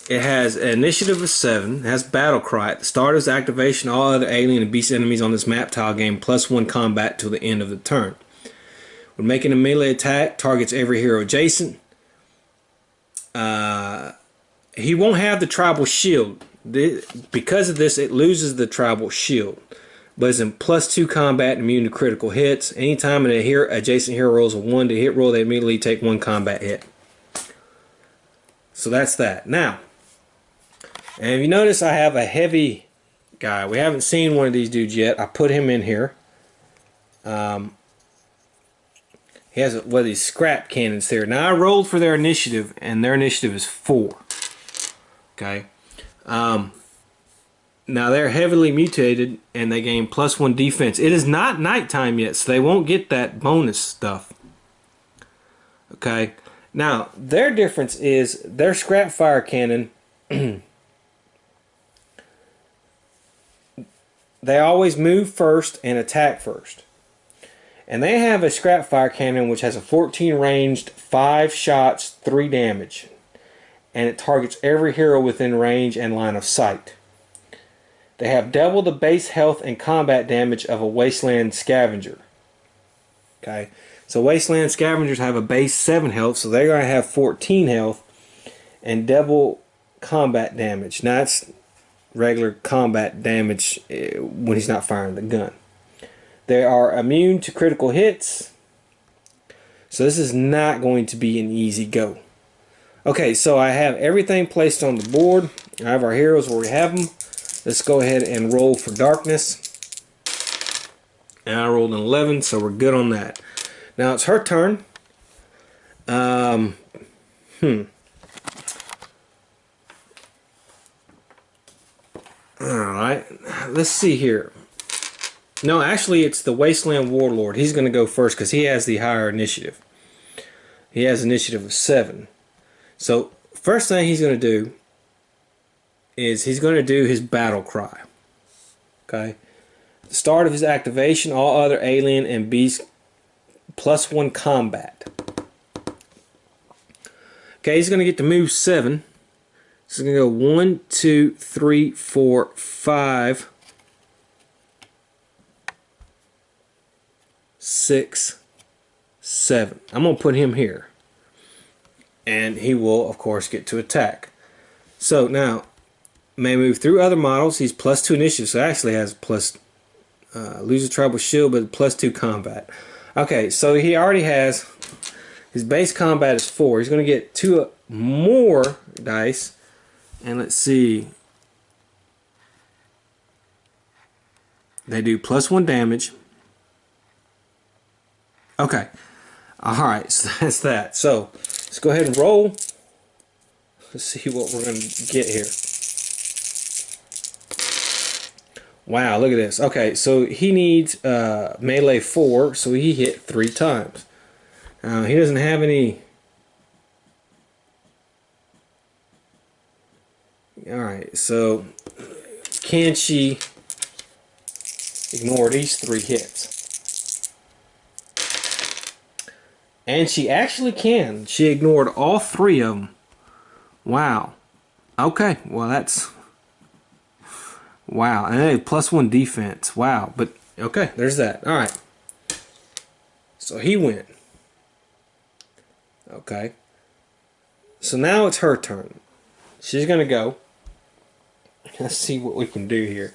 Speaker 1: it has an initiative of 7. It has battle cry. At the start of its activation, all other alien and beast enemies on this map tile gain +1 combat till the end of the turn. When making a melee attack, targets every hero adjacent. He won't have the tribal shield. Because of this, it loses the tribal shield. But it's in +2 combat and immune to critical hits. Anytime an adjacent hero rolls a 1 to hit roll, they immediately take 1 combat hit. So that's that. Now, and if you notice, I have a heavy guy. We haven't seen one of these dudes yet. I put him in here. He has one of these scrap cannons there. Now I rolled for their initiative, and their initiative is 4. Okay. Now they're heavily mutated, and they gain +1 defense. It is not nighttime yet, so they won't get that bonus stuff. Okay. Now their difference is their scrap fire cannon. They always move first and attack first. And they have a scrap fire cannon which has a 14 ranged, 5 shots, 3 damage. And it targets every hero within range and line of sight. They have double the base health and combat damage of a Wasteland Scavenger. Okay, so Wasteland Scavengers have a base 7 health, so they're going to have 14 health and double combat damage. Now that's regular combat damage when he's not firing the gun. They are immune to critical hits, so this is not going to be an easy go. Okay, so I have everything placed on the board. I have our heroes where we have them. Let's go ahead and roll for darkness. And I rolled an 11, so we're good on that. Now it's her turn. Alright, let's see here. No, actually it's the Wasteland Warlord. He's going to go first because he has the higher initiative. He has initiative of 7. So first thing he's going to do is he's going to do his battle cry. Okay. At the start of his activation, all other alien and beast +1 combat. Okay, he's going to get to move 7. So he's going to go 1, 2, 3, 4, 5, 6, 7. I'm going to put him here. And he will, of course, get to attack. So now, may move through other models. He's +2 initiative, so actually has loses tribal shield, but +2 combat. Okay, so he already has his base combat is 4. He's going to get 2 more dice, and let's see. They do +1 damage. Okay, all right, so that's that. So let's go ahead and roll. Let's see what we're going to get here. Wow, look at this. Okay, so he needs melee 4, so he hit 3 times. He doesn't have any... Alright, so can she ignore these 3 hits? And she actually can. She ignored all 3 of them. Wow. Okay, well that's... Wow, and hey, +1 defense. Wow, but okay, there's that. Alright. So he went. Okay. So now it's her turn. She's going to go. Let's see what we can do here.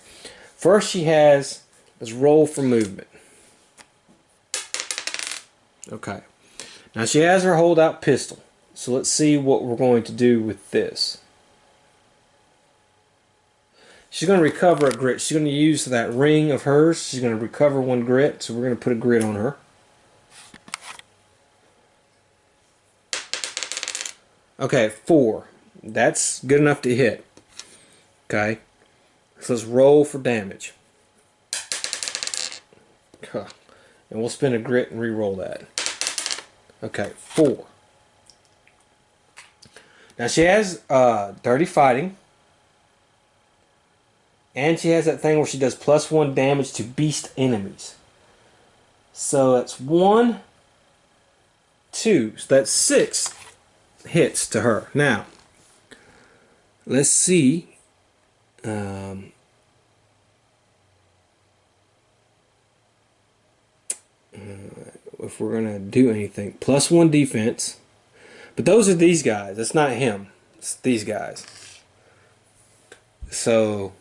Speaker 1: First she has this roll for movement. Okay. Now she has her holdout pistol. So let's see what we're going to do with this. She's going to recover a grit. She's going to use that ring of hers. She's going to recover 1 grit. So we're going to put a grit on her. Okay, 4. That's good enough to hit. Okay. So let's roll for damage. And we'll spin a grit and re-roll that. Okay, 4. Now she has Dirty Fighting. And she has that thing where she does +1 damage to beast enemies. So that's 1, 2. So that's 6 hits to her. Now, let's see. If we're going to do anything. +1 defense. But those are these guys. That's not him. It's these guys. So...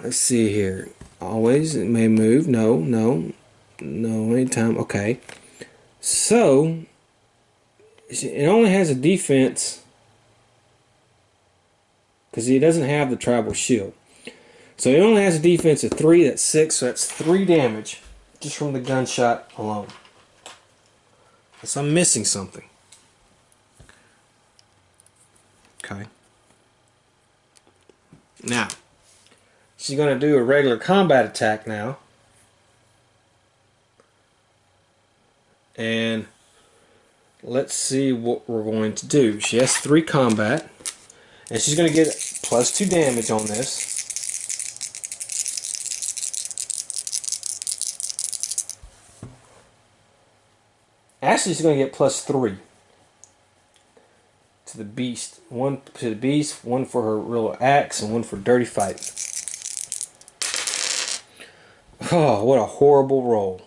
Speaker 1: let's see here. Always, it may move. No, anytime. Okay. So, it only has a defense because he doesn't have the tribal shield. So, it only has a defense of 3. That's 6. So, that's 3 damage just from the gunshot alone. So, I'm missing something. Okay. Now, she's going to do a regular combat attack now. And let's see what we're going to do. She has 3 combat. And she's going to get +2 damage on this. Actually, she's going to get +3. To the beast, 1 to the beast, 1 for her real axe, and 1 for dirty fighting. Oh, what a horrible roll!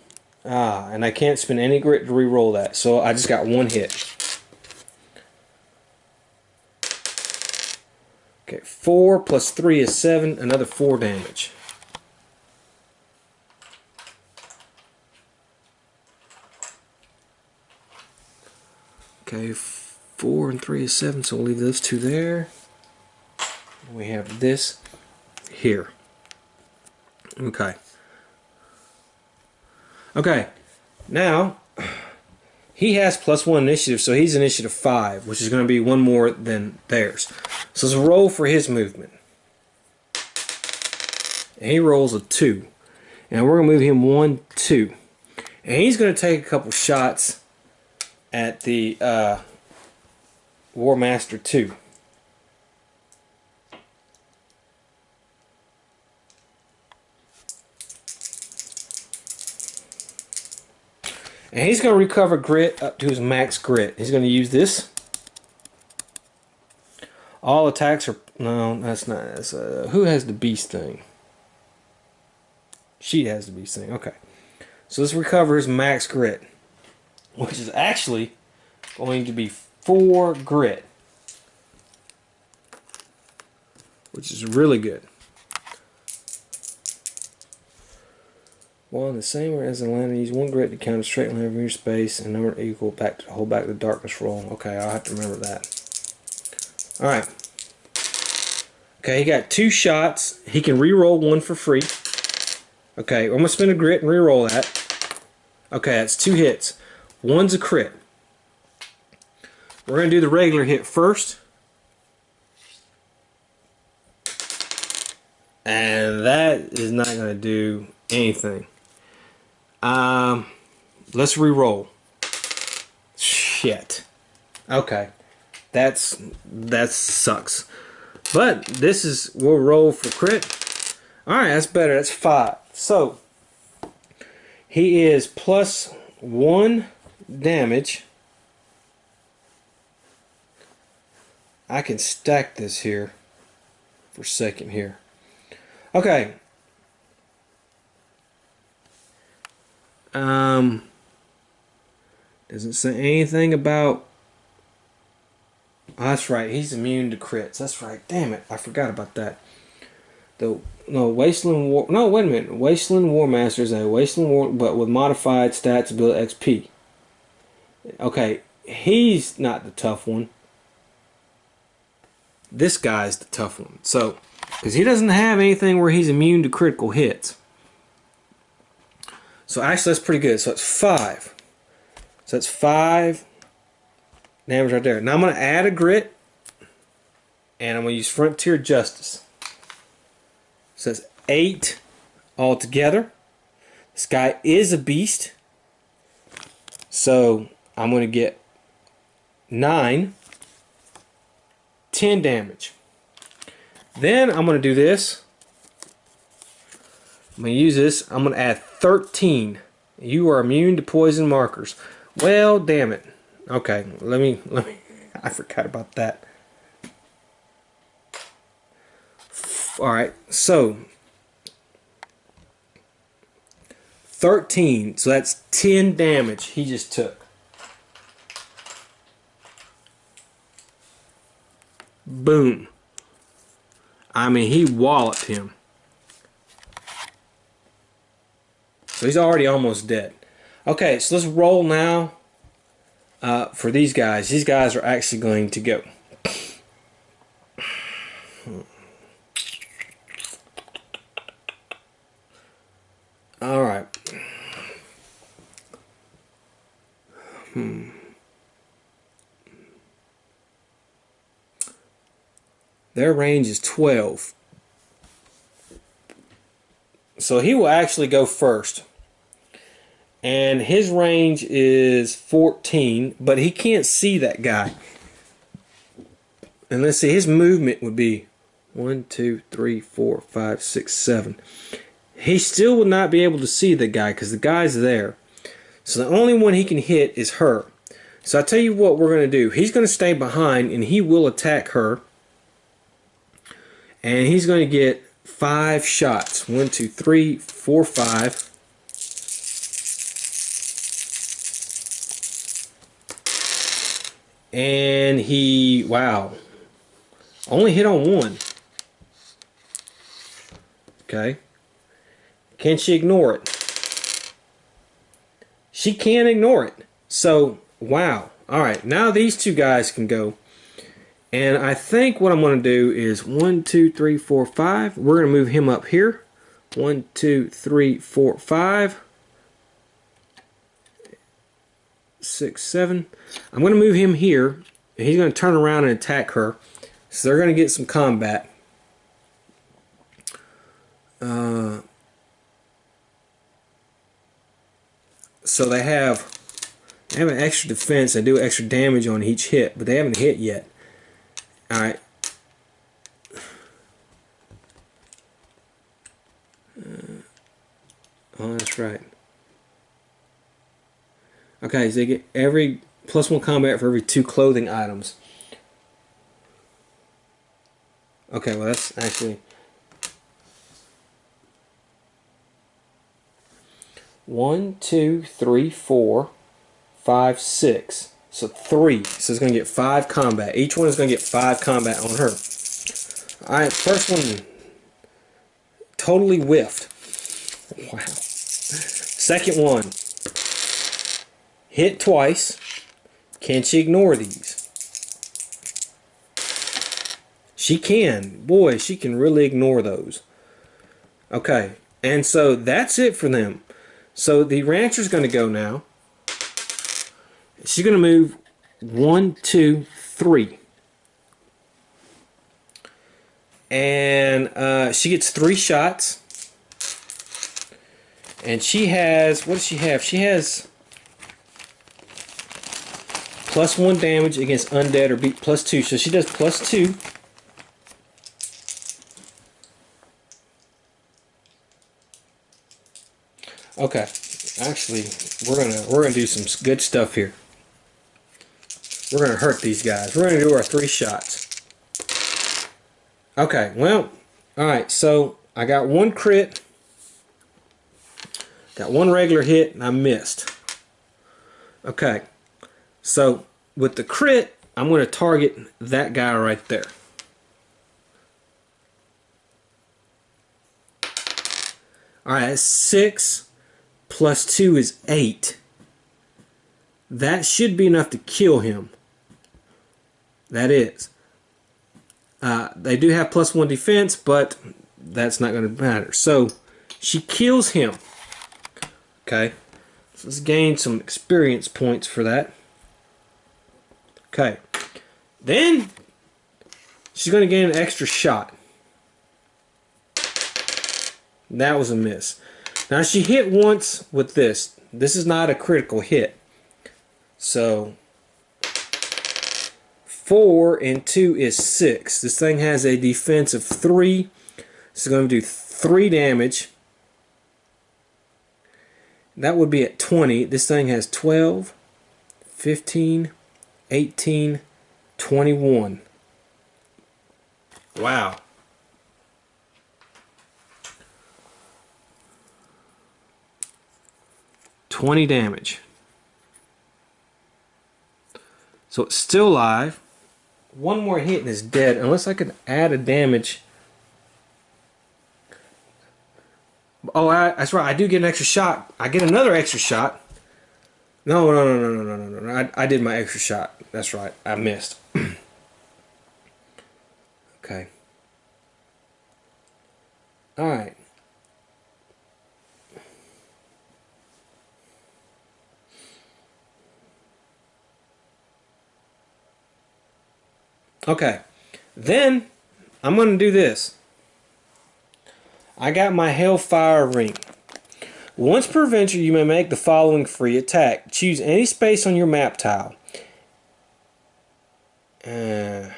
Speaker 1: And I can't spend any grit to re-roll that, so I just got 1 hit. Okay, 4 + 3 is 7, another 4 damage. Okay. 4 and 3 is 7, so we'll leave those 2 there. We have this here. Okay. Okay. Now, he has +1 initiative, so he's initiative 5, which is going to be 1 more than theirs. So let's roll for his movement. And he rolls a 2. And we're going to move him 1, 2. And he's going to take a couple shots at the Warmaster 2. And he's going to recover grit up to his max grit. He's going to use this. All attacks are... No, that's not... That's, who has the beast thing? She has the beast thing. Okay. So let's recover his max grit. Which is actually going to be 4 grit. Which is really good. While in the same way as the land, use 1 grit to count a straight line over your space and number equal back to hold back the darkness roll. Okay, I'll have to remember that. Alright. Okay, he got 2 shots. He can re-roll 1 for free. Okay, I'm going to spend a grit and re-roll that. Okay, that's 2 hits. 1's a crit. We're going to do the regular hit first. And that is not going to do anything. Let's re-roll. Shit. Okay. That sucks. But this is, we'll roll for crit. Alright, that's better. That's 5. So, he is +1 damage. I can stack this here for a second here. Okay. Doesn't say anything about... Oh, that's right. He's immune to crits. That's right. Damn it. I forgot about that. Wasteland War... No, wait a minute. Wasteland Warmasters, a Wasteland War... but with modified stats, ability, XP. Okay. He's not the tough one. This guy's the tough one. So... because he doesn't have anything where he's immune to critical hits. So actually that's pretty good. So it's 5. So that's 5 damage right there. Now I'm going to add a grit. And I'm going to use Frontier Justice. So that's 8 altogether. This guy is a beast. So I'm going to get 9. 10 damage. Then I'm going to do this. I'm going to use this. I'm going to add 13. You are immune to poison markers. Well, damn it. Okay, let me I forgot about that. Alright, so 13. So that's 10 damage he just took. Boom. I mean, he walloped him. So he's already almost dead. Okay, so let's roll now for these guys. These guys are actually going to go. Alright. Their range is 12. So he will actually go first. And his range is 14, but he can't see that guy. And let's see, his movement would be 1, 2, 3, 4, 5, 6, 7. He still would not be able to see the guy because the guy's there. So the only one he can hit is her. So I tell you what we're going to do. He's going to stay behind and he will attack her. And he's going to get 5 shots. 1, 2, 3, 4, 5. And he, wow, only hit on 1. Okay. Can she ignore it? She can't ignore it. So, wow. Alright, now these two guys can go. And I think what I'm going to do is 1, 2, 3, 4, 5. We're going to move him up here. 1, 2, 3, 4, 5. 6, 7. I'm going to move him here. He's going to turn around and attack her. So they're going to get some combat. So they have an extra defense. They do extra damage on each hit, but they haven't hit yet. Alright. Oh, that's right. Okay, so they get every +1 combat for every 2 clothing items. Okay, well that's actually 1, 2, 3, 4, 5, 6. So 3. So it's going to get 5 combat. Each one is going to get 5 combat on her. Alright, first one totally whiffed. Wow. Second one. Hit twice. Can she ignore these? She can. Boy, she can really ignore those. Okay. And so that's it for them. So the rancher's going to go now. She's going to move 1, 2, 3. And she gets 3 shots. And she has, what does she have? She has +1 damage against undead or beat +2. So she does +2. Okay, actually, we're gonna do some good stuff here. We're gonna hurt these guys. We're gonna do our 3 shots. Okay, well, all right. So I got 1 crit, got 1 regular hit, and I missed. Okay, so with the crit, I'm gonna target that guy right there. All right, that's 6. +2 is 8. That should be enough to kill him. That is. They do have +1 defense, but that's not going to matter. So she kills him. Okay. So let's gain some experience points for that. Okay. Then she's going to gain an extra shot. That was a miss. Now she hit once with this. This is not a critical hit. So 4 and 2 is 6. This thing has a defense of 3. It's going to do 3 damage. That would be at 20. This thing has 12, 15, 18, 21. Wow. $20 damage. So it's still alive. 1 more hit and it's dead, unless I could add a damage. Oh, that's right. I do get an extra shot. I get another extra shot. No. I did my extra shot. That's right. I missed. Okay. All right. Okay, then I'm going to do this. I got my Hellfire Ring. Once per adventure, you may make the following free attack. Choose any space on your map tile. That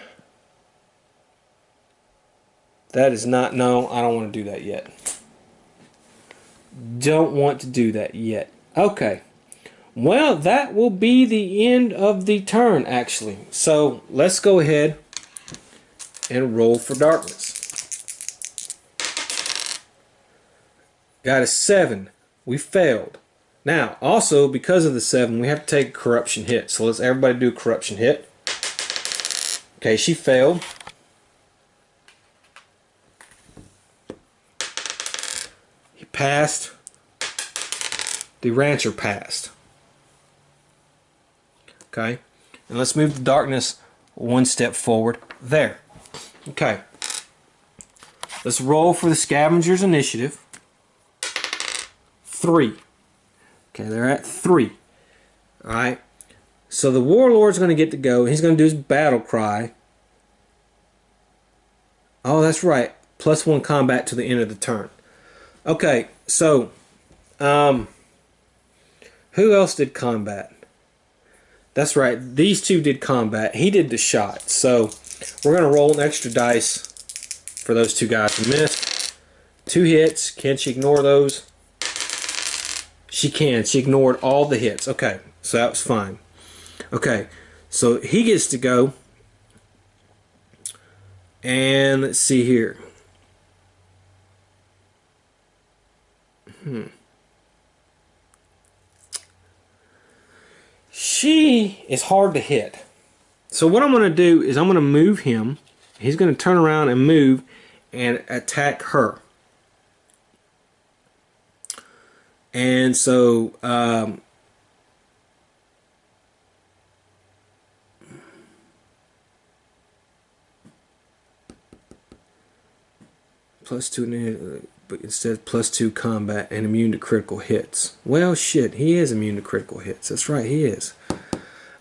Speaker 1: is not, no, I don't want to do that yet. Don't want to do that yet. Okay. Well, that will be the end of the turn, actually. So let's go ahead and roll for darkness. Got a 7. We failed. Now, also, because of the 7, we have to take a corruption hit. So let's everybody do a corruption hit. Okay, she failed. He passed. The rancher passed. Okay, and let's move the darkness 1 step forward. There. Okay. Let's roll for the Scavenger's initiative. 3. Okay, they're at 3. Alright. So the Warlord's going to get to go. He's going to do his battle cry. Oh, that's right. +1 combat to the end of the turn. Okay, so who else did combat? That's right, these 2 did combat. He did the shot. So we're going to roll an extra dice for those 2 guys who missed. 2 hits. Can she ignore those? She can. She ignored all the hits. Okay, so that was fine. Okay, so he gets to go. And let's see here. She is hard to hit. So what I'm going to do is I'm going to move him. He's going to turn around and move and attack her. And so +2, but it says +2 combat and immune to critical hits. Well, shit, he is immune to critical hits. That's right, he is.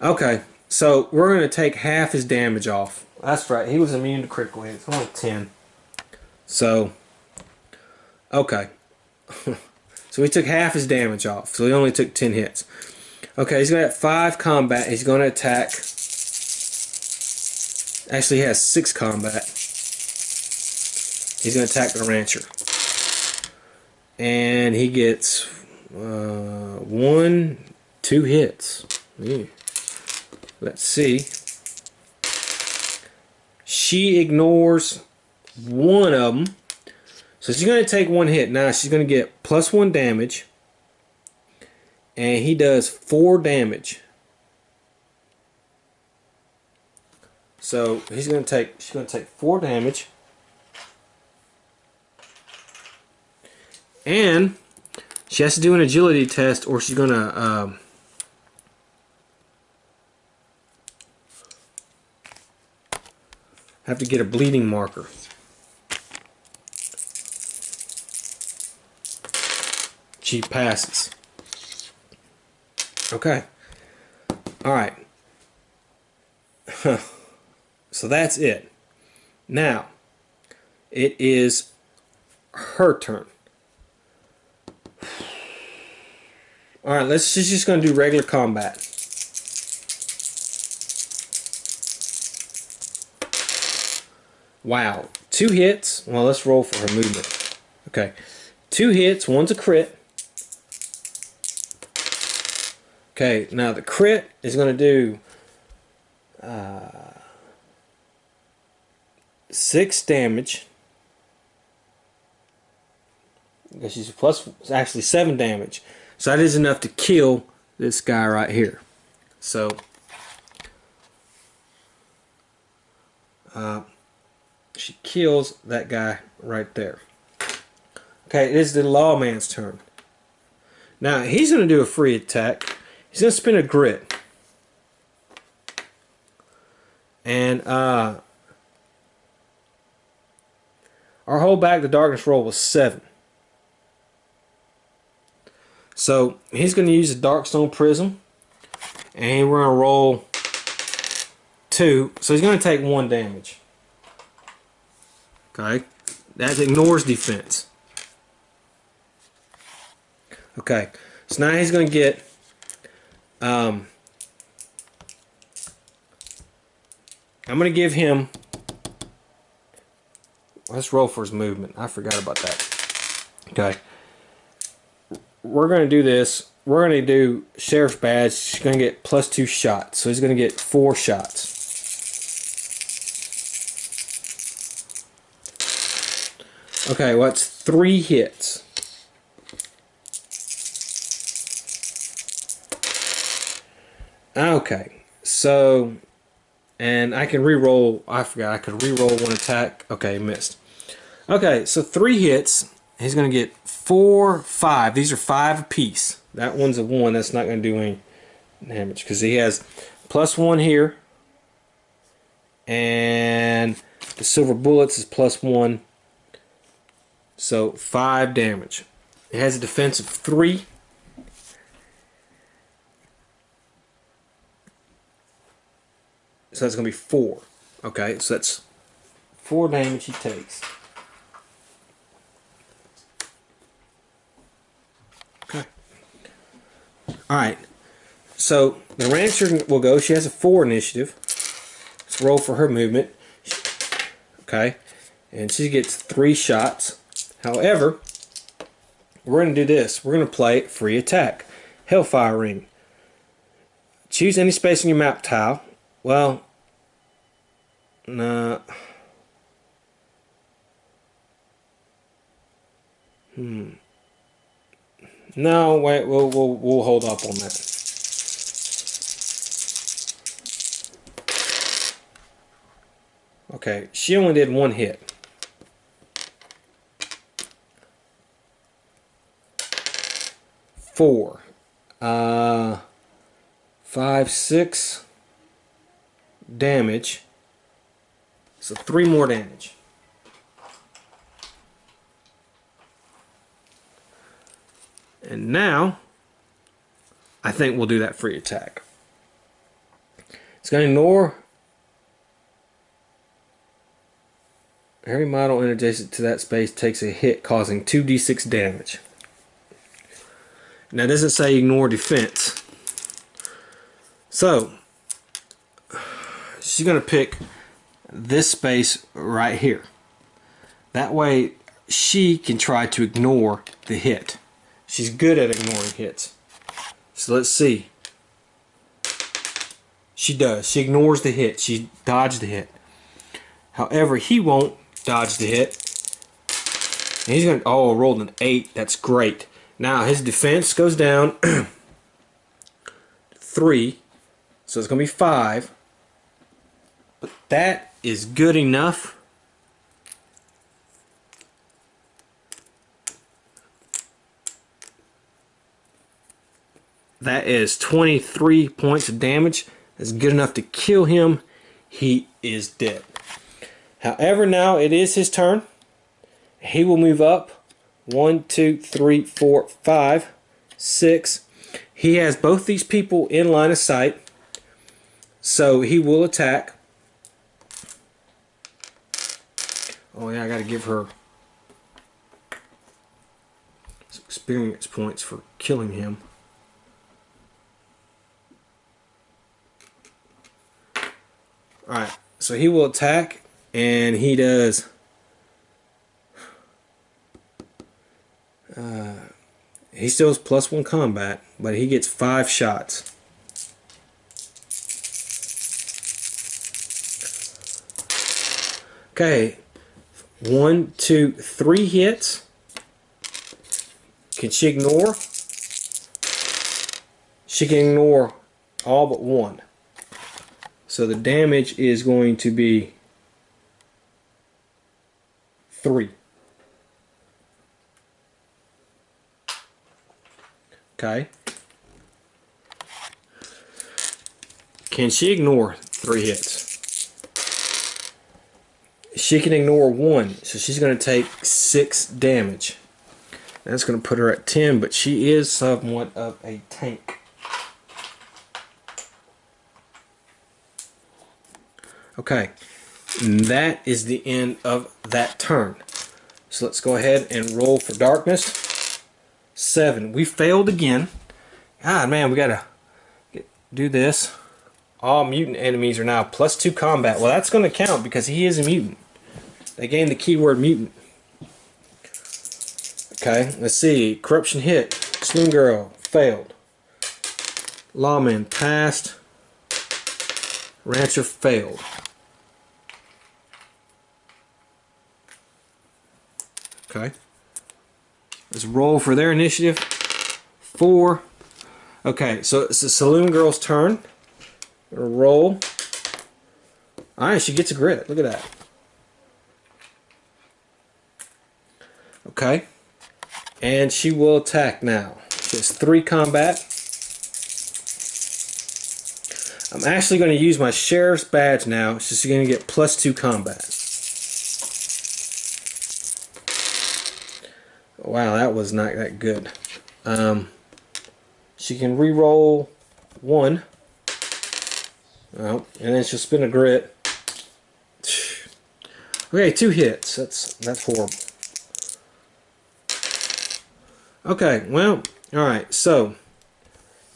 Speaker 1: Okay, So we're going to take half his damage off. That's right. He was immune to critical hits. Only 10. So, okay. So we took half his damage off. So he only took 10 hits. Okay, he's going to have 5 combat. He's going to attack. Actually, he has 6 combat. He's going to attack the rancher. And he gets 1, 2 hits. Yeah. Let's see. She ignores one of them. So she's going to take 1 hit. Now she's going to get +1 damage. And he does 4 damage. So she's going to take 4 damage. And she has to do an agility test, or she's going to have to get a bleeding marker. She passes. Okay. Alright. So that's it. Now, it is her turn. Alright, she's just going to do regular combat. Wow. 2 hits. Well, let's roll for her movement. Okay. 2 hits. One's a crit. Okay. Now the crit is going to do 6 damage. Because she's actually 7 damage. So that is enough to kill this guy right here. So she kills that guy right there. Okay, it is the lawman's turn. Now he's going to do a free attack. He's going to spin a grit. And our hold back the darkness roll was 7. So he's going to use the Darkstone Prism, and we're going to roll 2. So he's going to take 1 damage. Okay, that ignores defense. Okay, so now he's going to get I'm going to give him. Let's roll for his movement. I forgot about that. Okay. We're going to do this. We're going to do Sheriff's Badge. He's going to get +2 shots. So he's going to get 4 shots. Okay, well, that's 3 hits. Okay, so, and I can re-roll. I forgot, I could re-roll 1 attack. Okay, missed. Okay, so 3 hits. He's going to get 4, 5. These are 5 apiece. That one's a 1. That's not going to do any damage because he has +1 here. And the silver bullets is +1. So 5 damage. It has a defense of 3. So that's going to be 4. Okay, so that's 4 damage he takes. Okay. Alright. So the rancher will go. She has a 4 initiative. Let's roll for her movement. Okay. And she gets 3 shots. However, we're going to do this. We're going to play free attack. Hellfire Ring. Choose any space on your map tile. Well, no. No, wait. We'll hold up on that. Okay, she only did 1 hit. Four, 5, 6 damage. So 3 more damage. And now, I think we'll do that free attack. It's going to ignore every model adjacent to that space takes a hit causing 2d6 damage. Now it doesn't say ignore defense. So she's going to pick this space right here. That way she can try to ignore the hit. She's good at ignoring hits. So let's see. She does. She ignores the hit. She dodged the hit. However, he won't dodge the hit. And he's going to, oh, rolled an 8. That's great. Now his defense goes down 3. So it's going to be 5. But that is good enough. That is 23 points of damage. That's good enough to kill him. He is dead. However, now it is his turn. He will move up 1, 2, 3, 4, 5, 6. He has both these people in line of sight. So he will attack. Oh yeah, I got to give her some experience points for killing him. Alright, so he will attack, and he does he still has +1 combat, but he gets 5 shots. Okay, 1, 2, 3 hits. Can she ignore? She can ignore all but 1. So the damage is going to be 3. Okay. Can she ignore 3 hits? She can ignore 1, so she's going to take 6 damage. That's going to put her at 10, but she is somewhat of a tank. Okay, and that is the end of that turn. So let's go ahead and roll for darkness. 7. We failed again. God, man, we gotta do this. All mutant enemies are now +2 combat. Well, that's going to count because he is a mutant. They gained the keyword mutant. Okay, let's see. Corruption hit. Saloon Girl failed. Lawman passed. Rancher failed. Okay. Let's roll for their initiative. 4. Okay, so it's the Saloon Girl's turn. Roll. Alright, she gets a grit. Look at that. Okay. And she will attack now. She has 3 combat. I'm actually going to use my sheriff's badge now. So she's going to get +2 combat. Wow, that was not that good. She can re-roll 1. Oh, and then she'll spin a grit. Okay, 2 hits. That's horrible. Okay, well, alright, so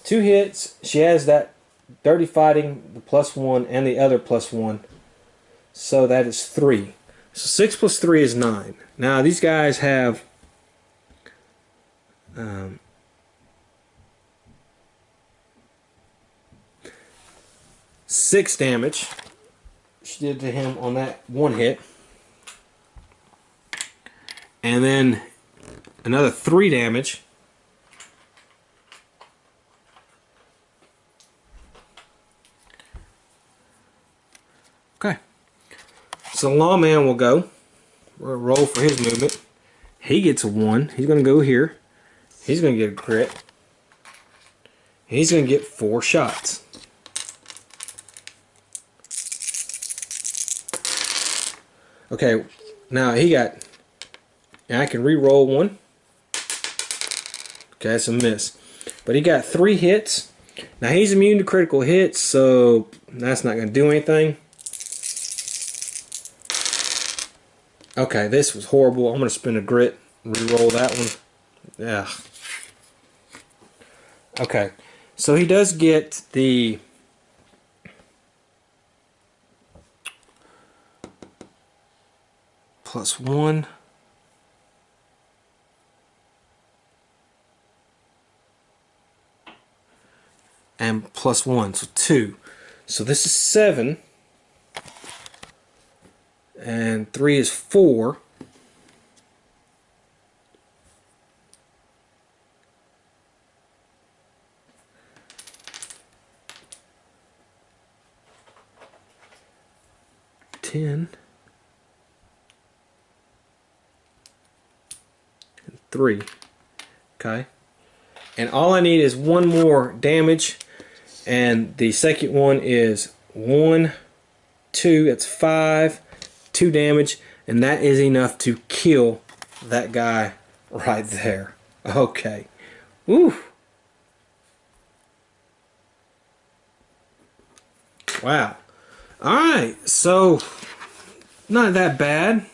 Speaker 1: 2 hits. She has that dirty fighting, the +1, and the other +1. So that is 3. So 6 + 3 is 9. Now these guys have 6 damage. She did to him on that 1 hit. And then another 3 damage. Okay. So Lawman will go. We'll roll for his movement. He gets a 1. He's going to go here. He's going to get a crit. He's going to get 4 shots. Okay, now he got, and I can re-roll 1. Okay, that's a miss. But he got 3 hits. Now he's immune to critical hits, so that's not going to do anything. Okay, this was horrible. I'm going to spin a grit, re-roll that one. Yeah. Okay, so he does get the +1. And +1, so 2. So this is 7. And 3 is 4. $10. And 3. Okay. And all I need is one more damage. And the second one is 1, 2, that's 5, 2 damage, and that is enough to kill that guy right there. Okay. Woo. Wow. Alright, so not that bad.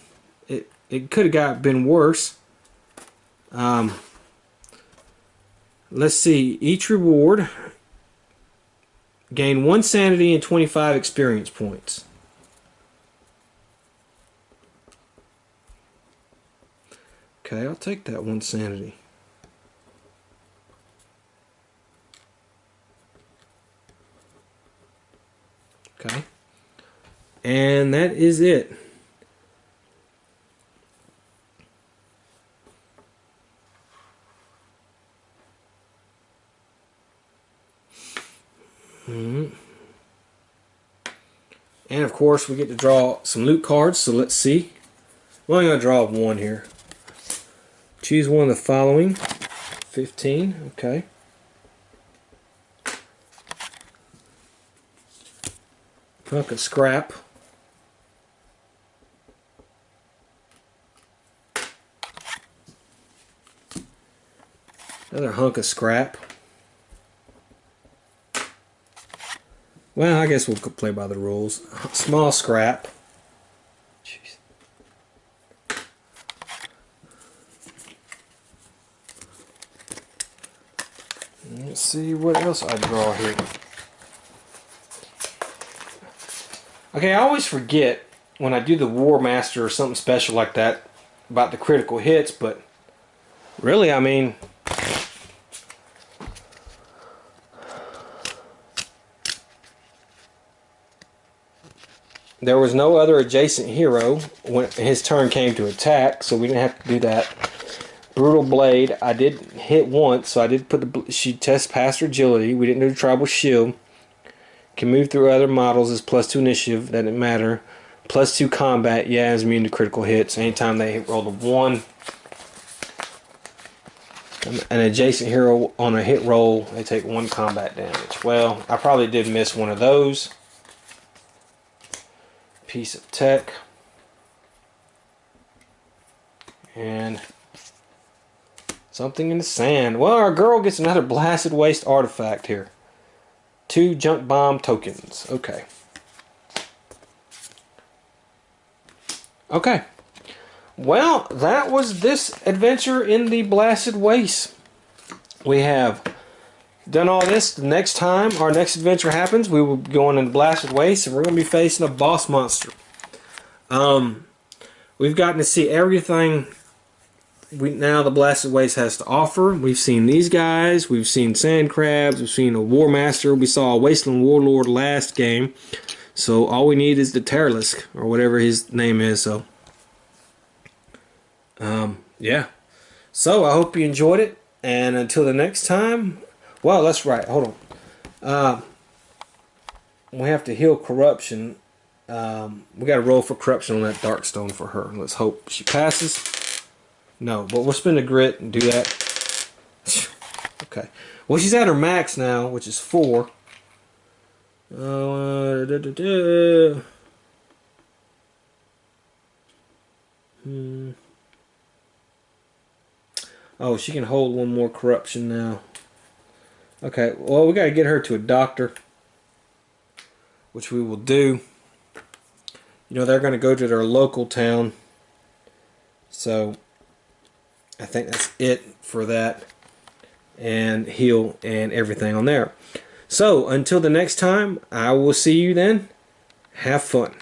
Speaker 1: It could have been worse. Let's see, each reward gain 1 sanity and 25 experience points. Okay, I'll take that 1 sanity. Okay. And that is it. And of course we get to draw some loot cards, so let's see. Well, I'm going to draw 1 here. Choose one of the following. 15, okay. Hunk of scrap. Another hunk of scrap. Well, I guess we'll play by the rules. Small scrap. Jeez. Let's see what else I draw here. Okay, I always forget when I do the War Master or something special like that about the critical hits, but really, I mean, there was no other adjacent hero when his turn came to attack, so we didn't have to do that. Brutal Blade, I did hit once, so I did put the. She tests past her agility. We didn't do the Tribal Shield. Can move through other models as +2 initiative. That didn't matter. +2 combat, yeah, is immune to critical hits. Anytime they roll a 1, an adjacent hero on a hit roll, they take 1 combat damage. Well, I probably did miss one of those. Piece of tech. And something in the sand. Well, our girl gets another Blasted Waste artifact here. 2 junk bomb tokens. Okay. Okay. Well, that was this adventure in the Blasted Waste. We have done all this. The next time our next adventure happens, we will be going in the Blasted Waste, and we're going to be facing a boss monster. We've gotten to see everything now the Blasted Waste has to offer. We've seen these guys, we've seen sand crabs, we've seen a War Master, we saw a Wasteland Warlord last game. So all we need is the Terralisk, or whatever his name is. So, yeah. So I hope you enjoyed it, and until the next time. Well, that's right. Hold on. We have to heal corruption. We got to roll for corruption on that Darkstone for her. Let's hope she passes. No, but we'll spin a grit and do that. Okay. Well, she's at her max now, which is 4. Oh, she can hold 1 more corruption now. Okay, well, we got to get her to a doctor, which we will do. You know, they're going to go to their local town. So, I think that's it for that. And heal and everything on there. So, until the next time, I will see you then. Have fun.